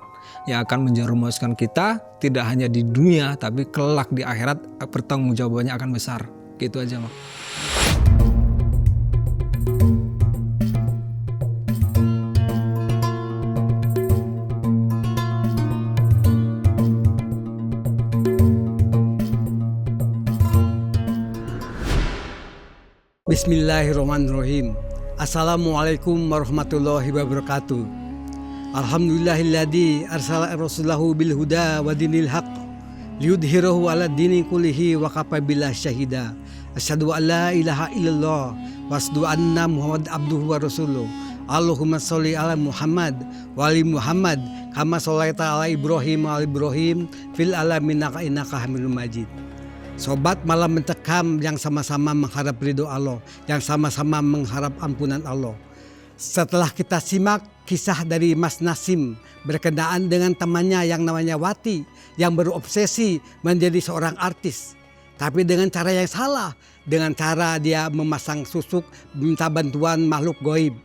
yang akan menjerumuskan kita tidak hanya di dunia tapi kelak di akhirat pertanggungjawabannya akan besar. Gitu aja, Mak. Bismillahirrahmanirrahim. Assalamualaikum warahmatullahi wabarakatuh. Alhamdulillahilladzi arsala rasulahu bil huda wa dinil haq liyudhhirahu ala dini kullihi wa kafa billahi syahida. Asyhadu an la ilaha illallah wa asyhadu anna Muhammad abduhu wa rasuluh. Allahumma sholli ala Muhammad wa ali Muhammad kama shallaita ala Ibrahim wa ali Ibrahim fil alamin innaka Hamidum Majid. Sobat malam mencekam yang sama-sama mengharap ridho Allah, yang sama-sama mengharap ampunan Allah. Setelah kita simak kisah dari Mas Nasim berkenaan dengan temannya yang namanya Wati yang berobsesi menjadi seorang artis. Tapi dengan cara yang salah, dengan cara dia memasang susuk minta bantuan makhluk goib.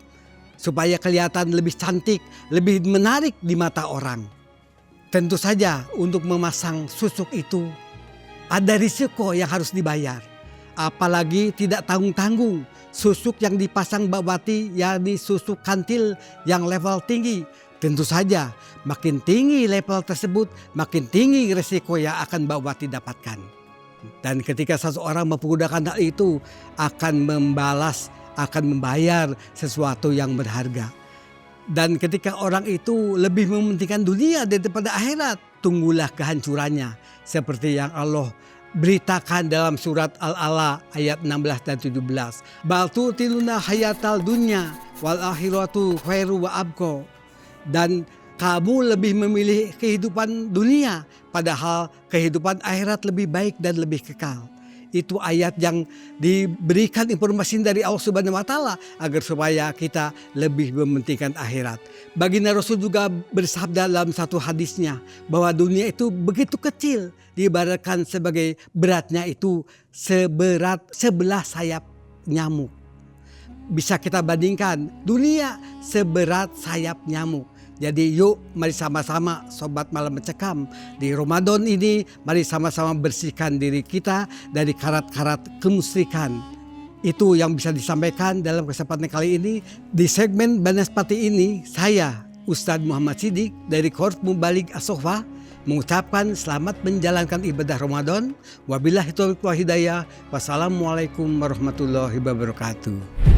Supaya kelihatan lebih cantik, lebih menarik di mata orang. Tentu saja untuk memasang susuk itu ada risiko yang harus dibayar. Apalagi tidak tanggung-tanggung. Susuk yang dipasang Mbak Wati yakni susuk kantil yang level tinggi. Tentu saja makin tinggi level tersebut makin tinggi risiko yang akan Mbak Wati dapatkan. Dan ketika seseorang menggunakan hal itu akan membayar sesuatu yang berharga. Dan ketika orang itu lebih mementingkan dunia daripada akhirat, tunggulah kehancurannya. Seperti yang Allah beritakan dalam surat Al-Ala ayat 16 dan 17. Bal tu'tiluna hayatal dunya wal akhiratu khairu wa abqa. Dan kamu lebih memilih kehidupan dunia, padahal kehidupan akhirat lebih baik dan lebih kekal. Itu ayat yang diberikan informasi dari Allah Subhanahu wa taala agar supaya kita lebih mementingkan akhirat. Baginda Rasul juga bersabda dalam satu hadisnya bahwa dunia itu begitu kecil, diibaratkan sebagai beratnya itu seberat 11 sayap nyamuk. Bisa kita bandingkan dunia seberat sayap nyamuk. Jadi yuk mari sama-sama sobat malam mencekam di Ramadan ini, mari sama-sama bersihkan diri kita dari karat-karat kemusyrikan. Itu yang bisa disampaikan dalam kesempatan kali ini. Di segmen Banaspati ini saya Ustadz Muhammad Siddiq dari Korps Mubalik As-Sofa mengucapkan selamat menjalankan ibadah Ramadan. Wabillahi taufiq wal hidayah. Wassalamualaikum warahmatullahi wabarakatuh.